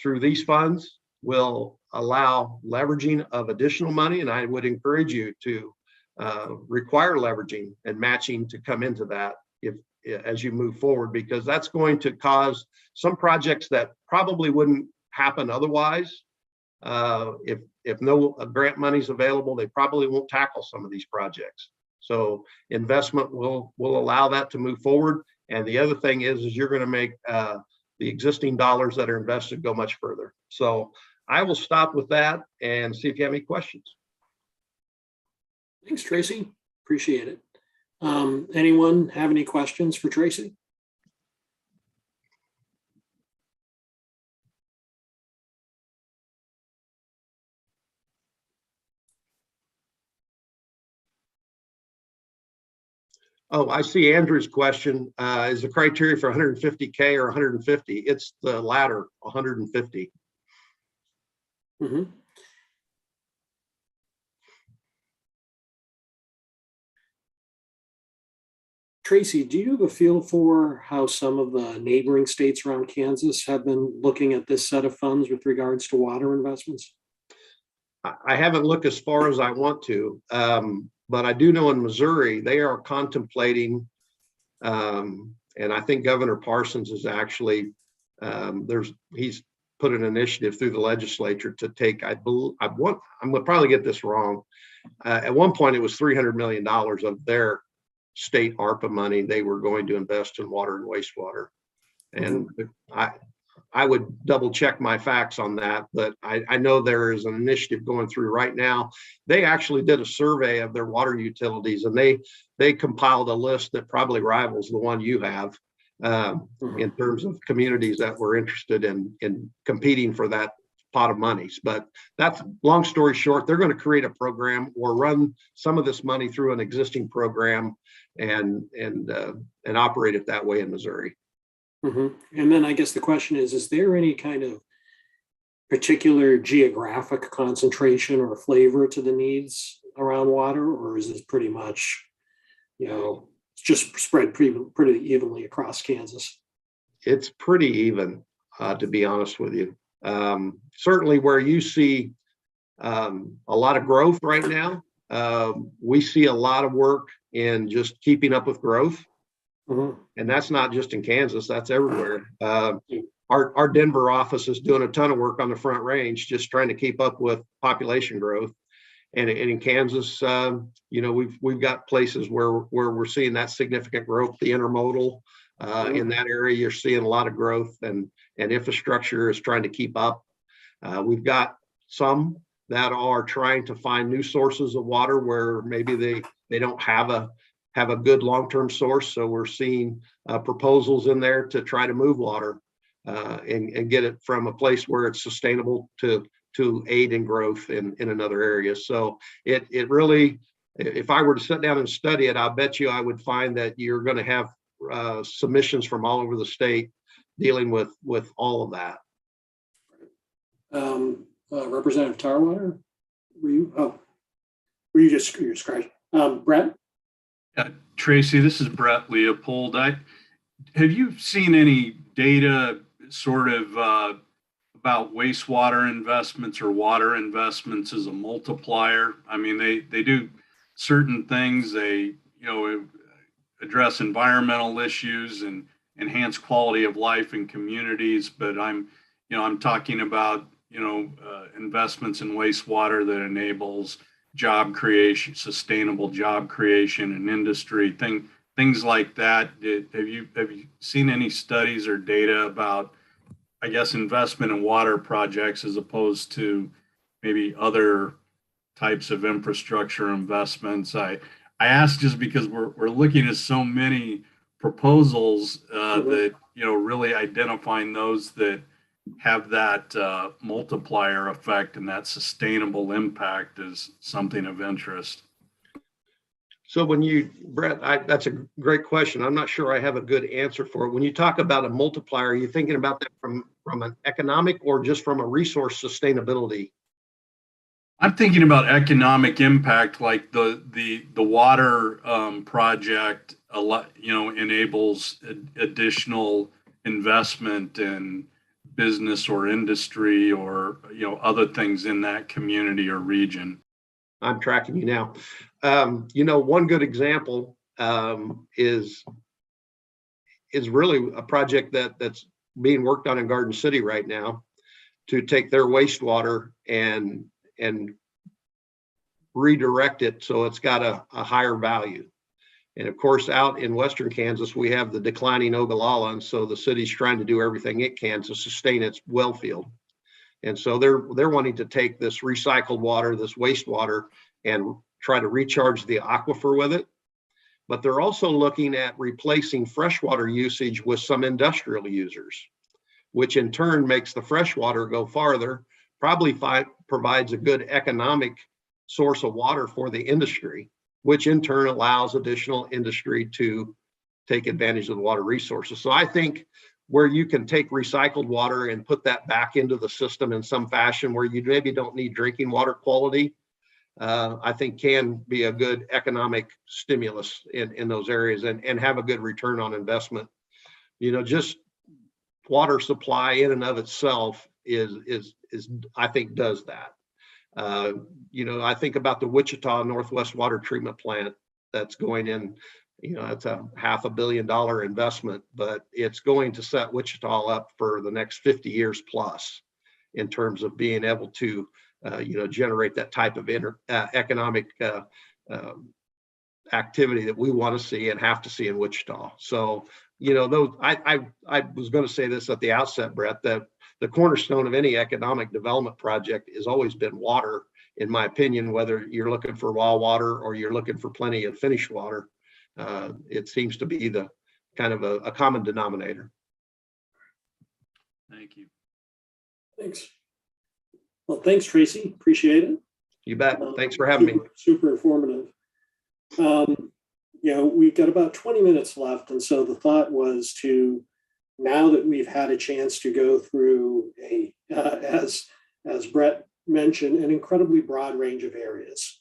through these funds will allow leveraging of additional money, and I would encourage you to require leveraging and matching to come into that as you move forward, because that's going to cause some projects that probably wouldn't happen otherwise. If no grant money is available, they probably won't tackle some of these projects. So investment will allow that to move forward. And the other thing is you're going to make the existing dollars that are invested go much further. So I will stop with that and see if you have any questions. Thanks, Tracy. Appreciate it. Anyone have any questions for Tracy? Oh, I see Andrew's question. Is the criteria for 150K or 150? It's the latter, 150. Mm-hmm. Tracy, do you have a feel for how some of the neighboring states around Kansas have been looking at this set of funds with regards to water investments? I haven't looked as far as I want to, but I do know in Missouri, they are contemplating, and I think Governor Parsons is actually, he's put an initiative through the legislature to take, I'm gonna probably get this wrong. At one point, it was $300 million of their state ARPA money they were going to invest in water and wastewater. And I would double check my facts on that, but I know there is an initiative going through right now. They actually did a survey of their water utilities, and they compiled a list that probably rivals the one you have in terms of communities that were interested in competing for that pot of monies. But that's, long story short, they're going to create a program or run some of this money through an existing program and operate it that way in Missouri. And then I guess the question is there any kind of particular geographic concentration or flavor to the needs around water, or is this pretty much, it's just spread pretty evenly across Kansas? It's pretty even, to be honest with you. Certainly where you see a lot of growth right now, we see a lot of work in just keeping up with growth. And that's not just in Kansas, that's everywhere. Our Denver office is doing a ton of work on the Front Range, just trying to keep up with population growth. And in Kansas, we've got places where we're seeing that significant growth. The intermodal in that area, you're seeing a lot of growth, and infrastructure is trying to keep up. We've got some that are trying to find new sources of water where maybe they don't have a good long-term source. So we're seeing proposals in there to try to move water and get it from a place where it's sustainable to aid in growth in another area. So it really, if I were to sit down and study it, I'll bet you I would find that you're going to have submissions from all over the state dealing with all of that. Representative Tarwater, were you just scratching? Brett? Tracy, this is Brett Leopold. Have you seen any data sort of about wastewater investments or water investments as a multiplier? I mean, they do certain things. They, address environmental issues and enhance quality of life in communities. But I'm talking about, investments in wastewater that enables job creation, sustainable job creation and industry, things like that. Have you seen any studies or data about, I guess, investment in water projects as opposed to maybe other types of infrastructure investments? I ask just because we're looking at so many proposals that, really identifying those that have that multiplier effect and that sustainable impact is something of interest. So Brett, that's a great question. I'm not sure I have a good answer for it. When you talk about a multiplier, are you thinking about that from an economic or just from a resource sustainability? I'm thinking about economic impact, like the water project, enables additional investment in business or industry or, other things in that community or region. I'm tracking you now. One good example is really a project that's being worked on in Garden City right now to take their wastewater and redirect it so it's got a higher value. And of course, out in Western Kansas, we have the declining Ogallala, and so the city's trying to do everything it can to sustain its well field. And so they're wanting to take this recycled water, this wastewater, and try to recharge the aquifer with it. But they're also looking at replacing freshwater usage with some industrial users, which in turn makes the freshwater go farther, probably provides a good economic source of water for the industry, which in turn allows additional industry to take advantage of the water resources. So I think where you can take recycled water and put that back into the system in some fashion where you maybe don't need drinking water quality, I think can be a good economic stimulus in those areas and have a good return on investment. Just water supply in and of itself is I think does that. I think about the Wichita Northwest Water Treatment Plant that's going in, it's a $500 million investment, but it's going to set Wichita up for the next 50 years plus in terms of being able to, generate that type of economic activity that we want to see and have to see in Wichita. So I was going to say this at the outset, Brett, that the cornerstone of any economic development project has always been water, in my opinion, whether you're looking for raw water or you're looking for plenty of finished water. It seems to be the kind of a common denominator. Thank you. Thanks. Well, thanks, Tracy. Appreciate it. You bet. Thanks for having me. Super informative. We've got about 20 minutes left. And so the thought was to, now that we've had a chance to go through as Brett mentioned, an incredibly broad range of areas.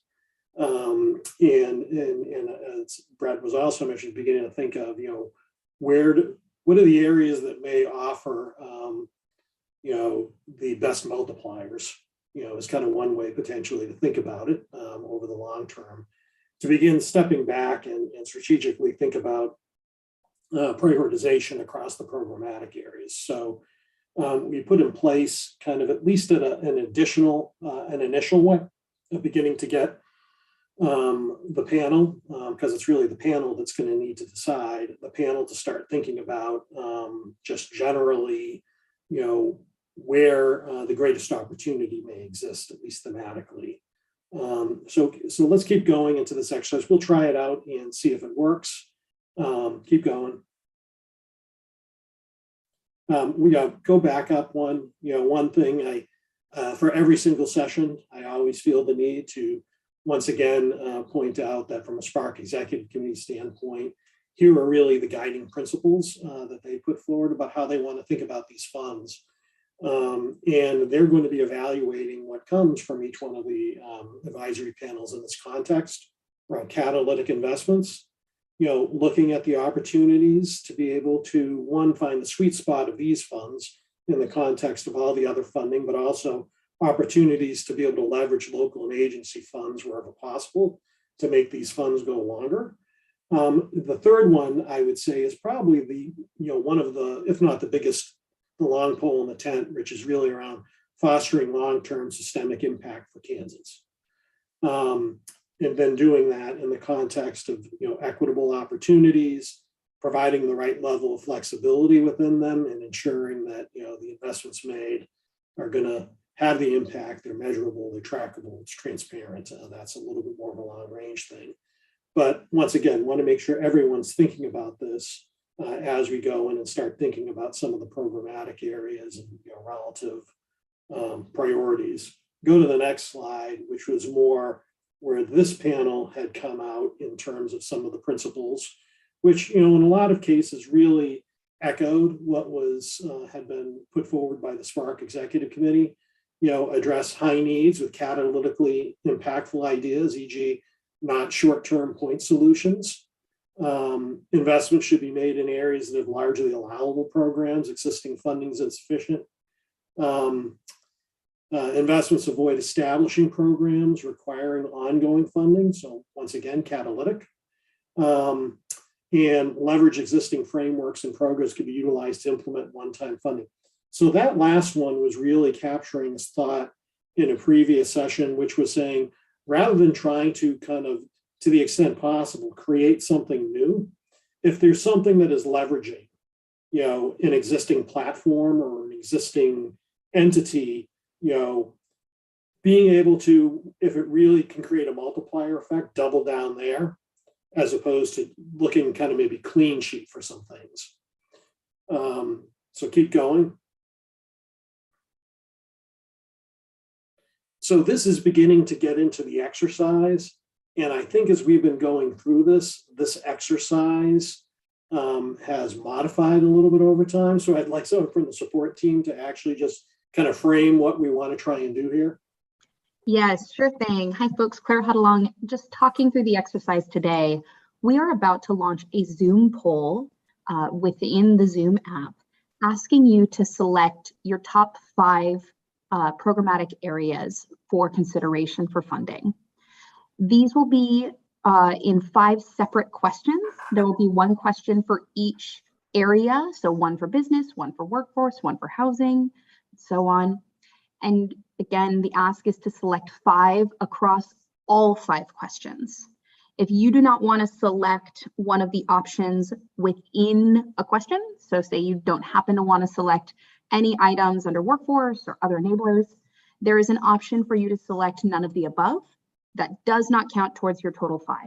And as Brett was also mentioned, beginning to think of, what are the areas that may offer, the best multipliers, is kind of one way potentially to think about it over the long term, to begin stepping back and strategically think about prioritization across the programmatic areas. So we put in place kind of at least an initial one, beginning to get the panel, because it's really the panel that's going to need to decide, the panel to start thinking about just generally, where the greatest opportunity may exist, at least thematically. So let's keep going into this exercise. We'll try it out and see if it works. Keep going. We go back up one thing. For every single session, I always feel the need to once again point out that from a Spark Executive Committee standpoint, here are really the guiding principles that they put forward about how they want to think about these funds. And they're going to be evaluating what comes from each one of the advisory panels in this context around catalytic investments, looking at the opportunities to be able to, one, find the sweet spot of these funds in the context of all the other funding, but also opportunities to be able to leverage local and agency funds wherever possible to make these funds go longer. The third one I would say is probably one of the, if not the biggest, the long pole in the tent, which is really around fostering long-term systemic impact for Kansas. And then doing that in the context of equitable opportunities, providing the right level of flexibility within them, and ensuring that the investments made are going to have the impact, they're measurable, they're trackable, it's transparent. That's a little bit more of a long range thing. But once again, want to make sure everyone's thinking about this as we go in and start thinking about some of the programmatic areas and relative priorities. Go to the next slide, which was more where this panel had come out in terms of some of the principles, which in a lot of cases really echoed what was had been put forward by the Spark Executive Committee. Address high needs with catalytically impactful ideas, e.g., not short-term point solutions. Investments should be made in areas that have largely allowable programs, existing funding is insufficient. Investments avoid establishing programs requiring ongoing funding, so once again, catalytic. And leverage existing frameworks and programs could be utilized to implement one-time funding. So that last one was really capturing this thought in a previous session, which was saying, rather than trying to kind of, to the extent possible, create something new, if there's something that is leveraging, an existing platform or an existing entity, being able to, if it really can create a multiplier effect, double down there, as opposed to looking kind of maybe clean sheet for some things. So keep going. So this is beginning to get into the exercise. And I think as we've been going through this exercise has modified a little bit over time. So I'd like someone from the support team to actually just kind of frame what we want to try and do here. Yes, sure thing. Hi, folks. Claire Huddalong. Just talking through the exercise today. We are about to launch a Zoom poll within the Zoom app, asking you to select your top 5 programmatic areas for consideration for funding. These will be in 5 separate questions. There will be one question for each area. So one for business, one for workforce, one for housing, so on. And again, the ask is to select 5 across all 5 questions. If you do not want to select one of the options within a question, so say you don't happen to want to select any items under workforce or other enablers, there is an option for you to select none of the above. That does not count towards your total 5.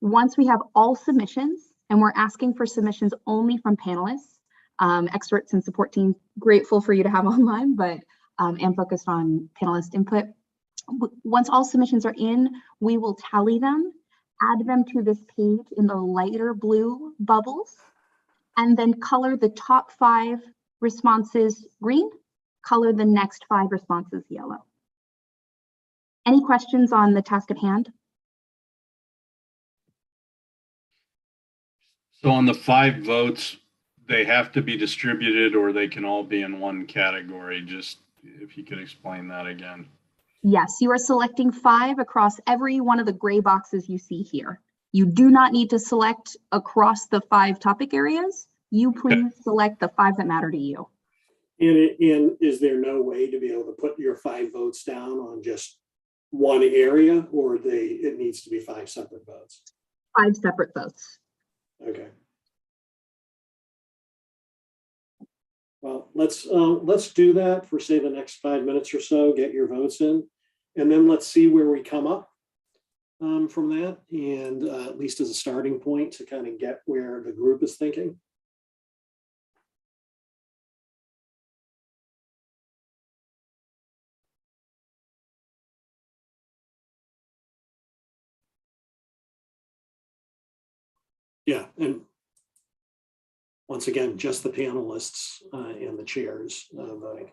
Once we have all submissions, and we're asking for submissions only from panelists, experts and support team, grateful for you to have online, but am focused on panelist input. Once all submissions are in, we will tally them, add them to this page in the lighter blue bubbles, and then color the top 5 responses green, color the next 5 responses yellow. Any questions on the task at hand? So on the 5 votes, they have to be distributed or they can all be in one category. Just if you could explain that again. Yes, you are selecting 5 across every one of the gray boxes you see here. You do not need to select across the 5 topic areas. You please select the 5 that matter to you. And is there no way to be able to put your 5 votes down on just one area, or it needs to be 5 separate votes? 5 separate votes. Okay. Well, let's do that for, say, the next 5 minutes or so, get your votes in, and then let's see where we come up from that, and at least as a starting point to kind of get where the group is thinking. Yeah, and once again, just the panelists and the chairs voting.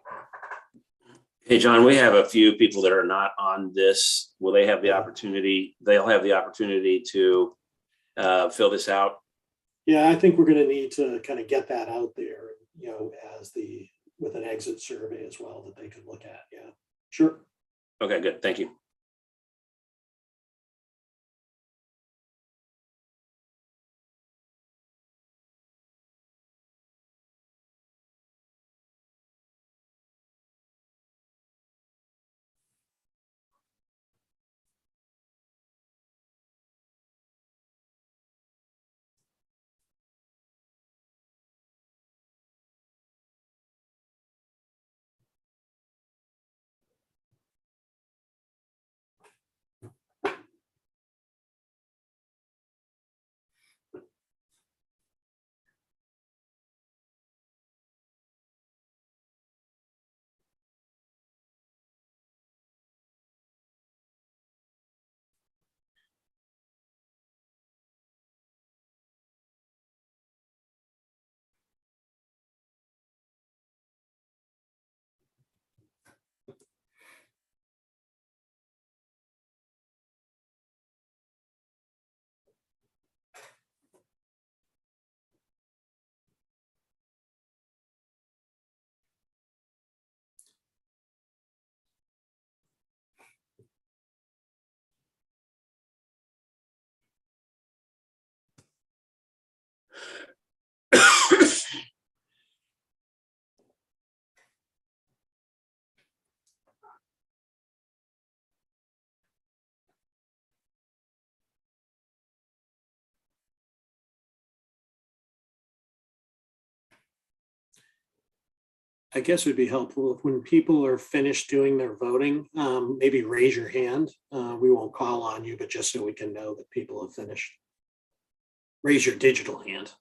Hey, John, we have a few people that are not on this. Will they have the opportunity? They'll have the opportunity to fill this out. Yeah, I think we're going to need to kind of get that out there, as with an exit survey as well that they could look at. Yeah, sure. Okay, good. Thank you. I guess it would be helpful if when people are finished doing their voting, maybe raise your hand. We won't call on you, but just so we can know that people have finished. Raise your digital hand.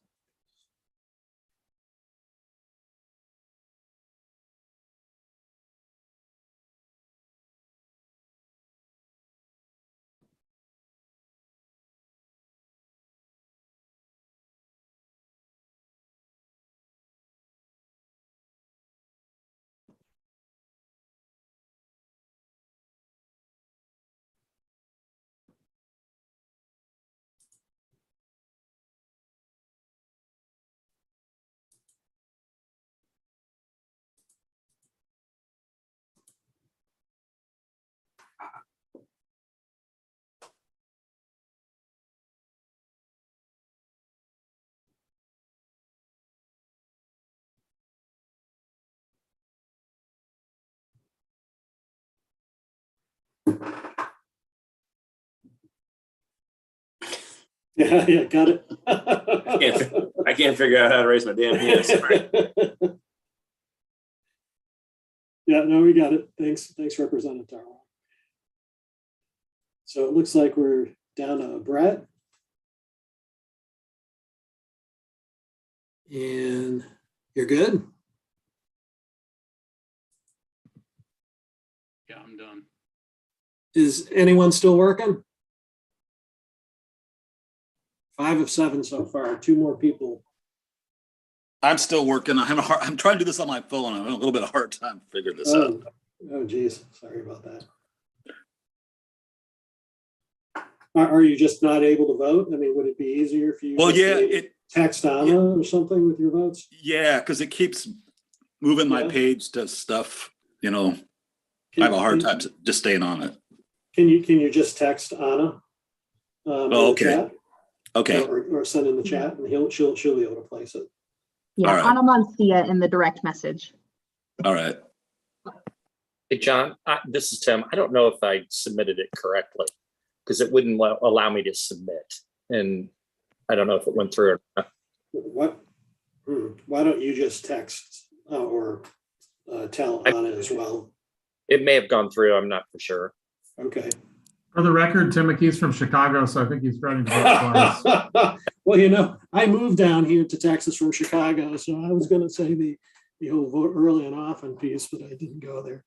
Yeah, got it. I can't figure out how to raise my damn hand. Sorry. Yeah, no, we got it. Thanks, Representative Tarwell. So it looks like we're down to Brett. And you're good? Yeah, I'm done. Is anyone still working? 5 of 7 so far, 2 more people. I'm still working. I'm trying to do this on my phone. I'm having a little bit of a hard time figuring this out. Oh, geez. Sorry about that. Are you just not able to vote? I mean, would it be easier for you? Well, just to yeah, maybe text Anna or something with your votes? Yeah, because it keeps moving my Yeah. page to stuff, I have a hard time just staying on it. Can you just text Anna? In the okay. chat? Okay. Or send in the chat, and she'll be able to place it. Yeah, All right. Anna Mancia in the direct message. All right. Hey, John, this is Tim. I don't know if I submitted it correctly because it wouldn't allow me to submit. And I don't know if it went through or not. What? Why don't you just text or tell Anna as well? It may have gone through. I'm not for sure. Okay. For the record, Tim McKee's from Chicago, so I think he's running to vote twice. Well, I moved down here to Texas from Chicago, so I was going to say the whole vote early and often piece, but I didn't go there.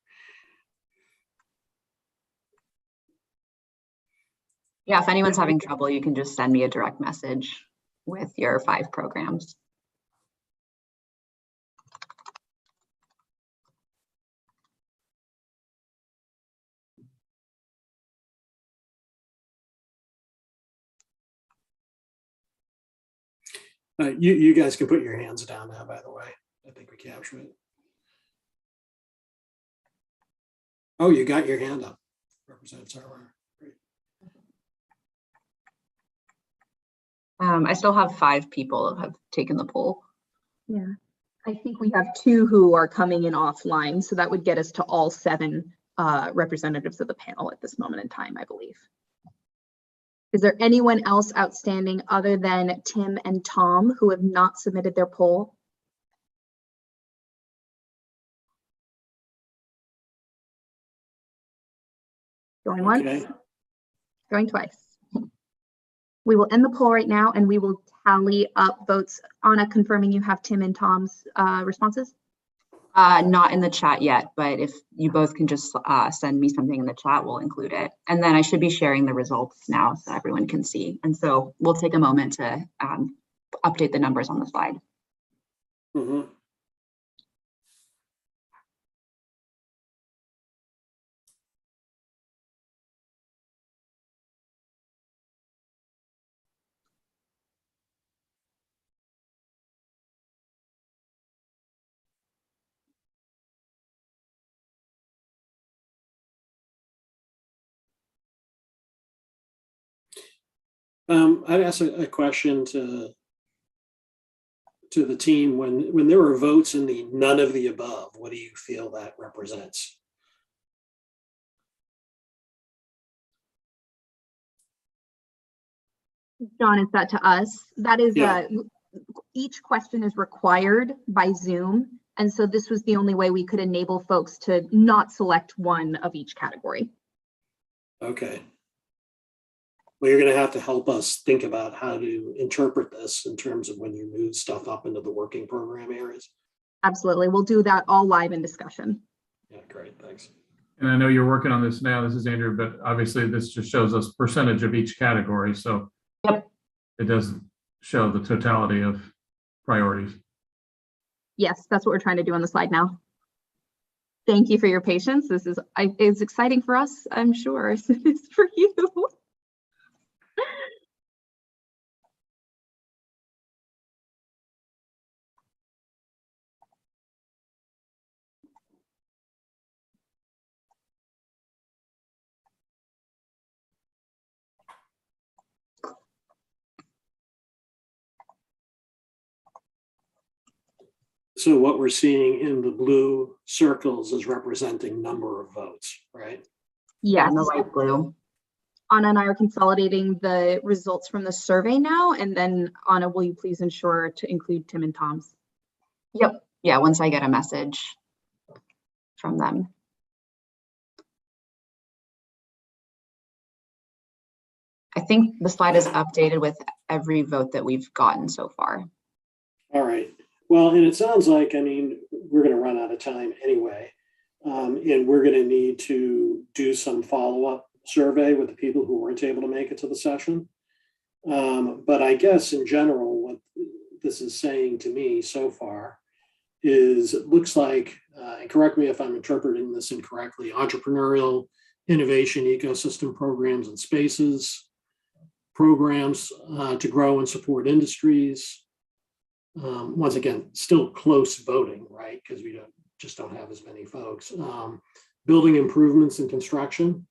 Yeah, if anyone's having trouble, you can just send me a direct message with your 5 programs. You guys can put your hands down now, by the way. I think we captured it. Oh, you got your hand up, Representative Sarwar. Great. I still have 5 people who have taken the poll. Yeah, I think we have 2 who are coming in offline, so that would get us to all 7 representatives of the panel at this moment in time, I believe. Is there anyone else outstanding other than Tim and Tom who have not submitted their poll? Going once, Okay. going twice. We will end the poll right now and we will tally up votes. Anna, confirming you have Tim and Tom's responses? Not in the chat yet, but if you both can just send me something in the chat, we'll include it. And then I should be sharing the results now so everyone can see. And so we'll take a moment to update the numbers on the slide. Mm-hmm. I'd ask a question to the team. When there were votes in the none of the above, what do you feel that represents? John, is that to us? That is, Yeah. Each question is required by Zoom. And so this was the only way we could enable folks to not select one of each category. Okay. Well, you're going to have to help us think about how to interpret this in terms of when you move stuff up into the working program areas. Absolutely. We'll do that all live in discussion. Yeah, great. Thanks. And I know you're working on this now. This is Andrew, but obviously this just shows us percentage of each category. So Yep. It doesn't show the totality of priorities. Yes, that's what we're trying to do on the slide now. Thank you for your patience. This is it's exciting for us, I'm sure. It is for you. So what we're seeing in the blue circles is representing number of votes, right? Yeah, in the light blue. Anna and I are consolidating the results from the survey now, and then Anna, will you please ensure to include Tim and Tom's? Yep. Yeah, once I get a message from them. I think the slide is updated with every vote that we've gotten so far. All right. Well, and it sounds like, I mean, we're going to run out of time anyway. And we're going to need to do some follow-up survey with the people who weren't able to make it to the session. But I guess in general, what this is saying to me so far is it looks like, and correct me if I'm interpreting this incorrectly, entrepreneurial innovation ecosystem programs and spaces, programs to grow and support industries. Once again, still close voting, right? Because we just don't have as many folks. Building improvements and construction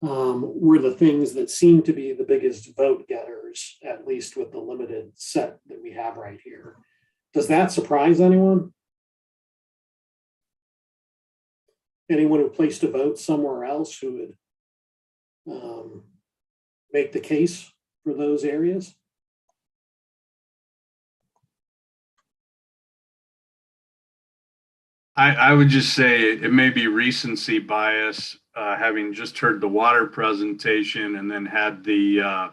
were the things that seem to be the biggest vote getters, at least with the limited set that we have right here. Does that surprise anyone? Anyone who placed a vote somewhere else who would make the case for those areas? I would just say it may be recency bias, having just heard the water presentation and then had the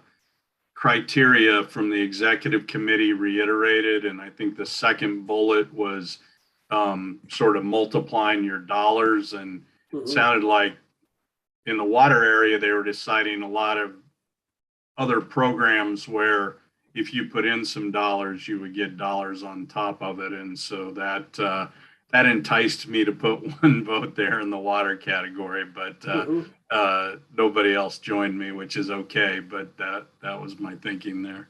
criteria from the executive committee reiterated. And I think the second bullet was sort of multiplying your dollars, and it sounded like in the water area, they were deciding a lot of other programs where if you put in some dollars, you would get dollars on top of it. And so that that enticed me to put one vote there in the water category, but nobody else joined me, which is okay. But that was my thinking there.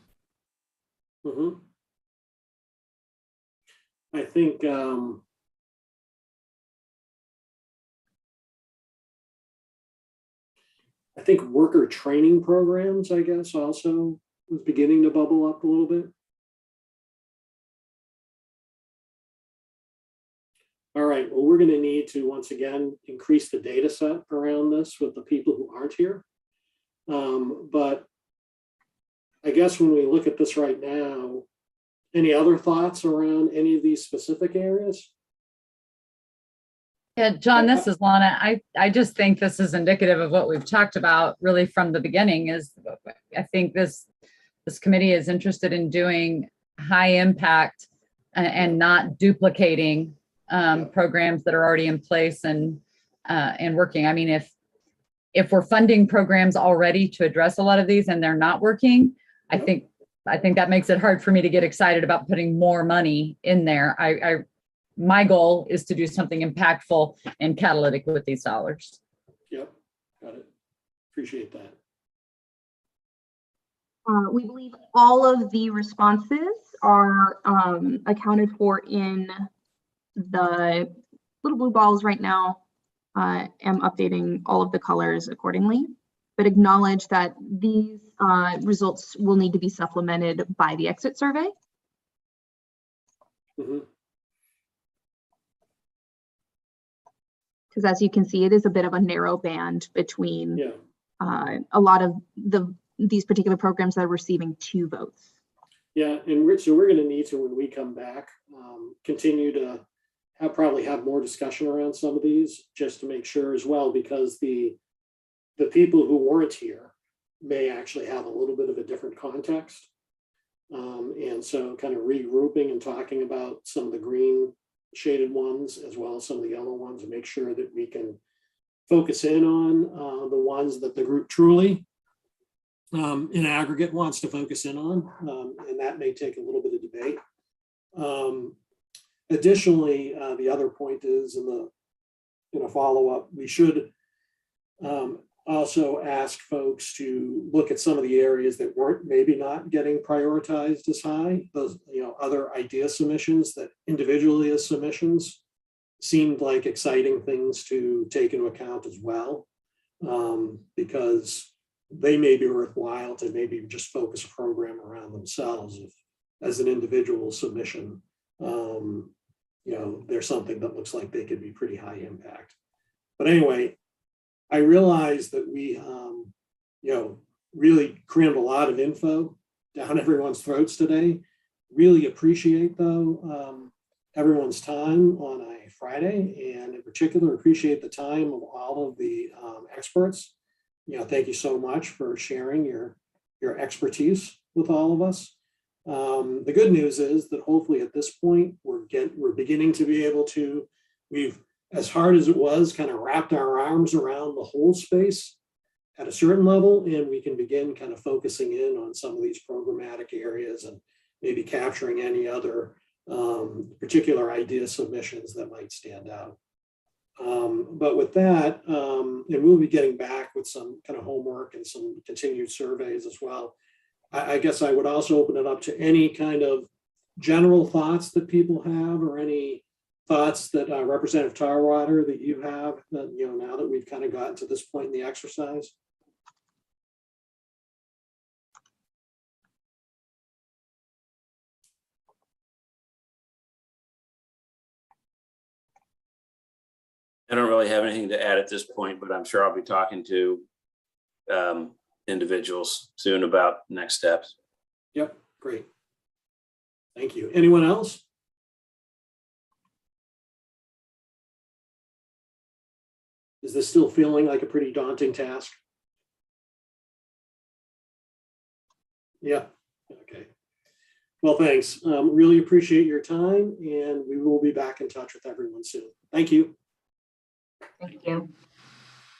I think worker training programs, I guess, also was beginning to bubble up a little bit. All right, well, we're going to need to, once again, increase the data set around this with the people who aren't here. But I guess when we look at this right now, any other thoughts around any of these specific areas? Yeah, John, this is Lana. I just think this is indicative of what we've talked about really from the beginning. Is I think this committee is interested in doing high impact and not duplicating programs that are already in place and working. I mean, if we're funding programs already to address a lot of these and they're not working, I think that makes it hard for me to get excited about putting more money in there. My goal is to do something impactful and catalytic with these dollars. Yep, got it. Appreciate that. We believe all of the responses are accounted for in the little blue balls right now. I'm updating all of the colors accordingly, but acknowledge that these results will need to be supplemented by the exit survey. Because as you can see, it is a bit of a narrow band between a lot of these particular programs that are receiving 2 votes. Yeah, and so we're going to need to, when we come back, continue to probably have more discussion around some of these, just to make sure as well, because the people who weren't here may actually have a little bit of a different context. And so kind of regrouping and talking about some of the green shaded ones as well as some of the yellow ones, and make sure that we can focus in on the ones that the group truly in aggregate wants to focus in on, and that may take a little bit of debate. Additionally, the other point is in a follow-up, we should also ask folks to look at some of the areas that weren't maybe not getting prioritized as high. Those, other idea submissions that individually as submissions seemed like exciting things to take into account as well, because they may be worthwhile to maybe just focus a program around themselves as an individual submission. There's something that looks like they could be pretty high impact. But anyway, I realize that we really crammed a lot of info down everyone's throats today. Really appreciate though everyone's time on a Friday, and in particular appreciate the time of all of the experts. Thank you so much for sharing your expertise with all of us. The good news is that hopefully at this point we're beginning to be able to, we've, as hard as it was, kind of wrapped our arms around the whole space at a certain level, and we can begin kind of focusing in on some of these programmatic areas and maybe capturing any other particular idea submissions that might stand out. But with that, and we'll be getting back with some kind of homework and some continued surveys as well. I guess I would also open it up to any kind of general thoughts that people have, or any thoughts that Representative Tarwater that you have, that, now that we've kind of gotten to this point in the exercise. I don't really have anything to add at this point, but I'm sure I'll be talking to individuals soon about next steps. Yep, great. Thank you. Anyone else? Is this still feeling like a pretty daunting task? Yeah, okay. Well, thanks. Really appreciate your time, and we will be back in touch with everyone soon. Thank you. Thank you.